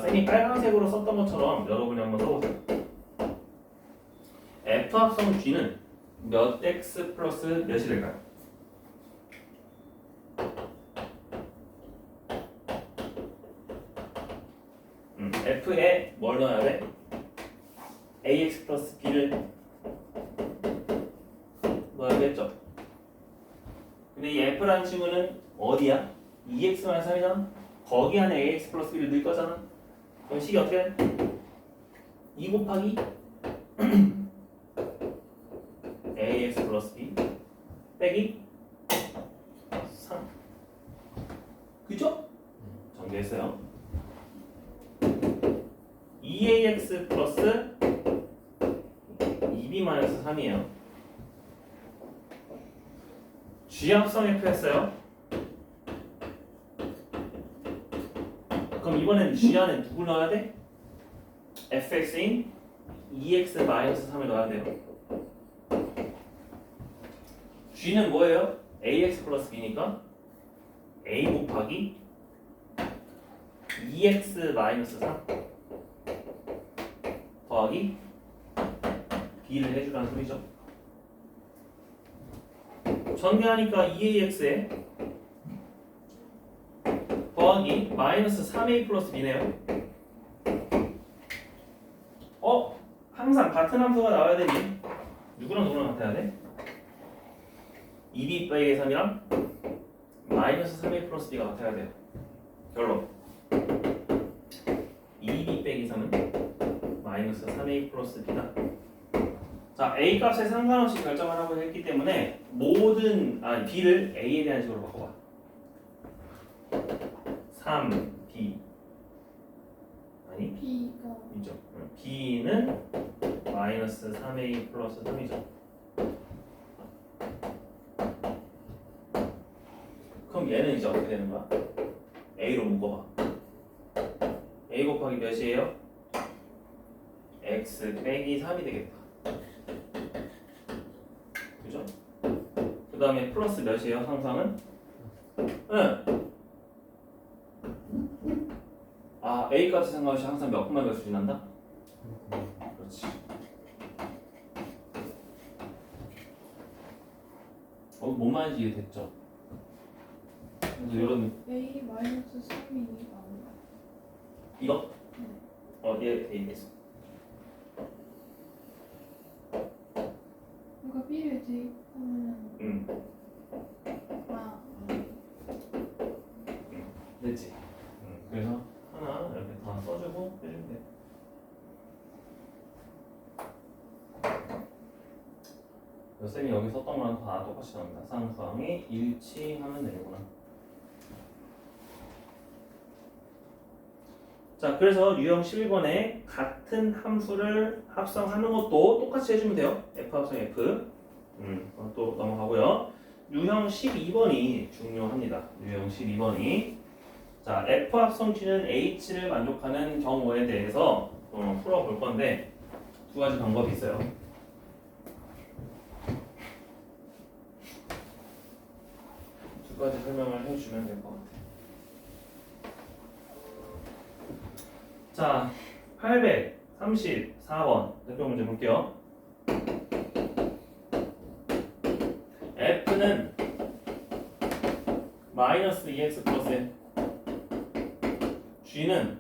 Speaker 1: 쌤이 빨간색으로 썼던 것처럼 여러분이 한번 써보세요. F 합성 G는 몇 x 플러스 몇이 될까요? F에 뭘 넣어야 돼? ax 플러스 b를 넣어야겠죠? 근데 이 F라는 친구는 어디야? 2x-3이잖아? 거기 안에 ax 플러스 b를 넣을 거잖아? 그럼 식이 어떻게 돼? 2 곱하기 ax 플러스 b 빼기 3 그죠? 정리했어요. 2ax 플러스 2b 마이너스 3이에요. G 합성 F 했어요. 그럼 이번엔 G 안에 누굴 넣어야 돼? fx인 2x-3을 넣어야 돼요. G는 뭐예요? ax 플러스 b니까 a 곱하기 2x-3 더하기 b를 해주라는 소리죠. 전개하니까 2ax에 더하기 마이너스 3a 플러스 b네요. 항상 같은 함수가 나와야 되니 누구랑 누구랑 같아야 돼? 2b 빼기 3이랑 마이너스 3a 플러스 b가 같아야 돼요. 결론 2b 빼기 3은 마이너스 3a 플러스 b다. 자, a 값에 상관없이 결정을 하고 했기 때문에 모든 b를 a에 대한 식으로 바꿔봐. 3b 아니
Speaker 2: B가
Speaker 1: 이죠. b는 마이너스 3a 플러스 3이죠. 그럼 얘는 이제 어떻게 되는 거야? a로 묶어봐. a 곱하기 몇이에요? x 빼기 3이 되겠다. 그죠? 그 다음에 플러스 몇이에요? 상상은? 응. A 값의 상관없이 항상 몇 콤마 몇 수지 난다? 그렇지. 뭔 말인지 이해됐죠? 그래서 이런
Speaker 2: A 마이너스 3이 나온다.
Speaker 1: 이거?
Speaker 2: 네.
Speaker 1: 어디에 돼 있겠어?
Speaker 2: 그러니까 B를 대입하면
Speaker 1: 됐지? 그래서 하나 이렇게 다 써주고 해주면 돼. 쌤이 여기 썼던 거랑 다 똑같이 나옵니다. 상수항이 일치하면 되는구나. 자, 그래서 유형 11번에 같은 함수를 합성하는 것도 똑같이 해주면 돼요. F 합성 F. 또 넘어가고요. 유형 12번이 중요합니다. 유형 12번이 자, F 합성 G는 H를 만족하는 경우에 대해서 풀어볼 건데 두 가지 방법이 있어요. 두 가지 설명을 해주면 될 것 같아요. 자, 834번 대표 문제 볼게요. F는 마이너스 2x 플러스 n, G는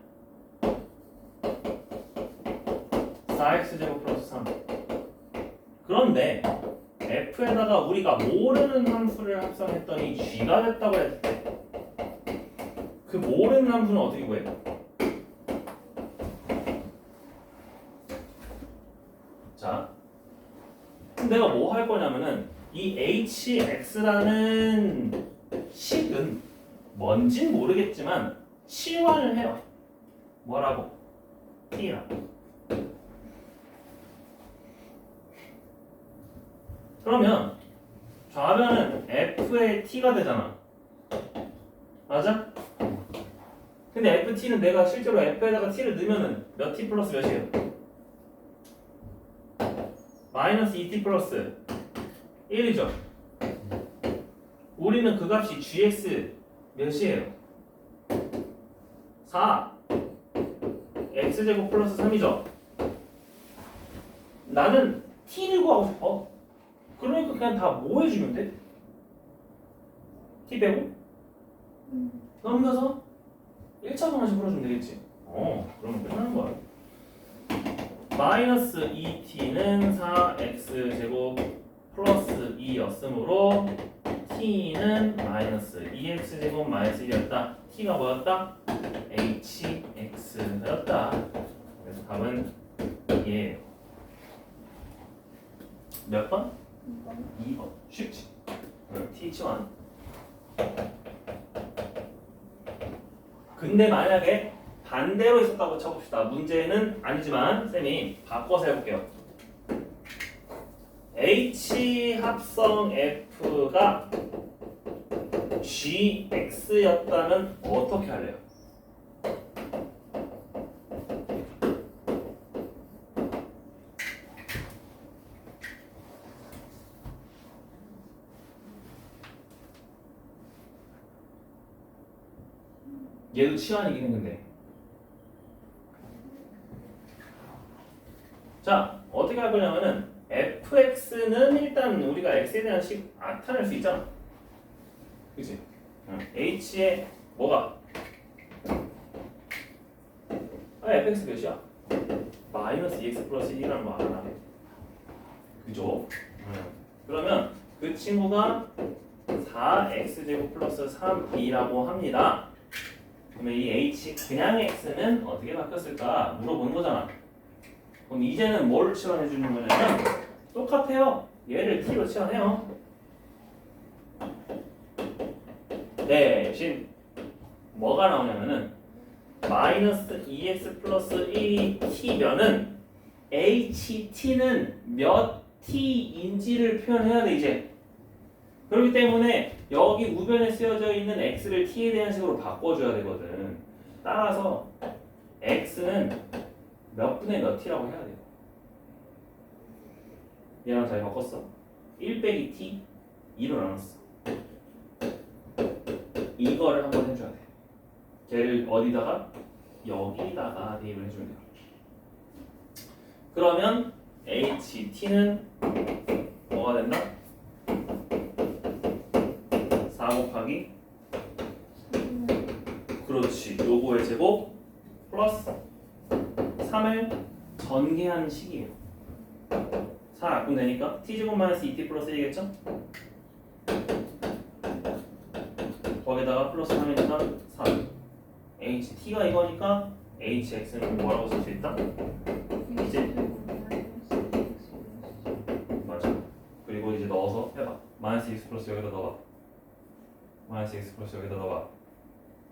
Speaker 1: 4x제곱 플러스 3. 그런데 F에다가 우리가 모르는 함수를 합성했더니 G가 됐다고 했을 때 그 모르는 함수는 어떻게 구해요? 자, 그럼 내가 뭐 할 거냐면은 이 hx라는 식은 뭔진 모르겠지만 치환을 해요. 뭐라고? t라고. 그러면 좌변은 f의 t가 되잖아. 맞아? 근데 ft는 내가 실제로 f에다가 t를 넣으면은 몇 t 플러스 몇이에요? 마이너스 2t 플러스 1이죠. 우리는 그 값이 gx 몇이에요? 4 x제곱 플러스 3이죠. 나는 t를 구하고 싶어. 그러니까 그냥 다 뭐 해주면 돼? t 빼고? 넘겨서 1차분하씩 풀어주면 되겠지. 그러면 끝나는 거야. 마이너스 2t는 4x제곱 플러스 2였으므로 t는 마이너스 2x제곱 마이너스 1이었다. t가 뭐였다? hx였다. 그래서 답은 2예요. 몇 번? 2번. 쉽지? t 치환. 근데 만약에 반대로 있었다고 쳐봅시다. 문제는 아니지만 쌤이 바꿔서 해볼게요. H 합성 F가 GX였다면 어떻게 할래요? 얘도 치환이긴 했는데. 자, 어떻게 할 거냐면은 fx는 일단 우리가 x에 대한 식 나타낼 수 있잖아. 그치? h에 뭐가? fx 몇이야? 마이너스 2x 플러스 1이라는 거 알아. 그죠? 그러면 그 친구가 4x제곱 플러스 3이라고 합니다. 그러면 이 h 그냥 x는 어떻게 바뀌었을까 물어보는 거잖아. 그럼 이제는 뭘 치환해 주는 거냐면 똑같아요. 얘를 t로 치환해요. 대신 뭐가 나오냐면은 마이너스 2x 플러스 1이 t면은 ht는 몇 t인지를 표현해야 돼 이제. 그렇기 때문에 여기 우변에 쓰여져 있는 x를 t에 대한 식으로 바꿔줘야 되거든. 따라서 x는 몇 분의 몇 t라고 해야 돼요. 얘랑 잘 바꿨어. 1 빼기 t 2로 나눴어. 이거를 한번 해줘야 돼. 걔를 어디다가? 여기다가 대입을 해주면 돼요. 그러면 ht는 뭐가 된다? 4 곱하기 그렇지. 요거의 제곱 플러스 3을 전개한 식이에요. 4 그럼 되니까 t제곱 마이너스 2t 플러스 1이겠죠? 거기다가 플러스 3이니까 3 ht가 이거니까 hx는 뭐라고 쓸 수 있다? 이제 맞아. 그리고 이제 넣어서 해봐. 마이너스 x 플러스 여기다 넣어봐. 마이너스 x 플러스 여기다 넣어봐.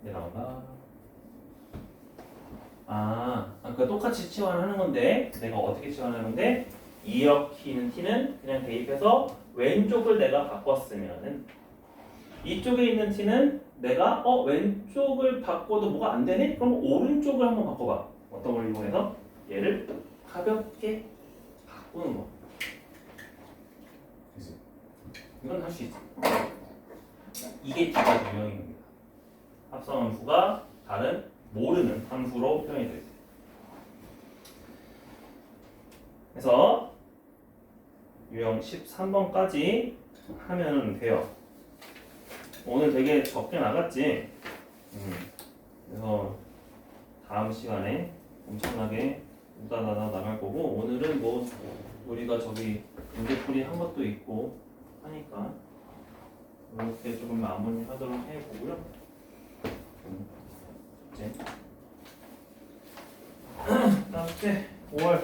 Speaker 1: 얘 나온다. 그러니까 똑같이 치환하는 건데 내가 어떻게 치환하는데 이렇게 있는 t는 그냥 대입해서 왼쪽을 내가 바꿨으면은 이쪽에 있는 t는 내가 왼쪽을 바꿔도 뭐가 안 되네? 그럼 오른쪽을 한번 바꿔봐. 어떤 걸 이용해서? 얘를 가볍게 바꾸는 거. 그치? 이건 할 수 있어. 이게 두 가지 유형입니다. 합성 함수가 다른 모르는 함수로 표현이 될 때. 그래서 유형 13번까지 하면 돼요. 오늘 되게 적게 나갔지? 그래서 다음 시간에 엄청나게 우다다다 나갈 거고, 오늘은 뭐 우리가 저기 문제풀이 한 것도 있고 하니까 이렇게 조금 마무리 하도록 해보고요. 이제 다음 주에 5월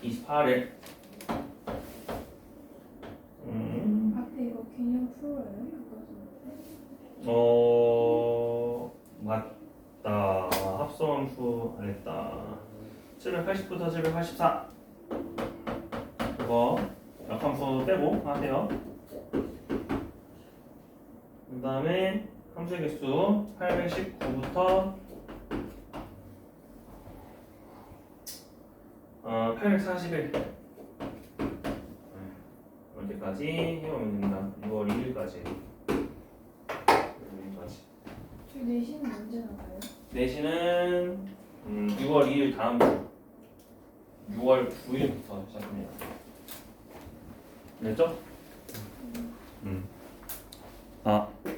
Speaker 1: 28일
Speaker 2: 앞에 이거 개념 풀어요?
Speaker 1: 맞다. 합성함수 안 했다. 780부터 784 그거 역함수 빼고 하세요. 그 다음에 함수의 개수 819부터 841 언제까지 해오면 됩니다. 6월 2일까지.
Speaker 2: 저희 내신은 언제 나가요?
Speaker 1: 내신은 6월 2일 다음 주 6월 9일부터 시작합니다. 됐죠? 아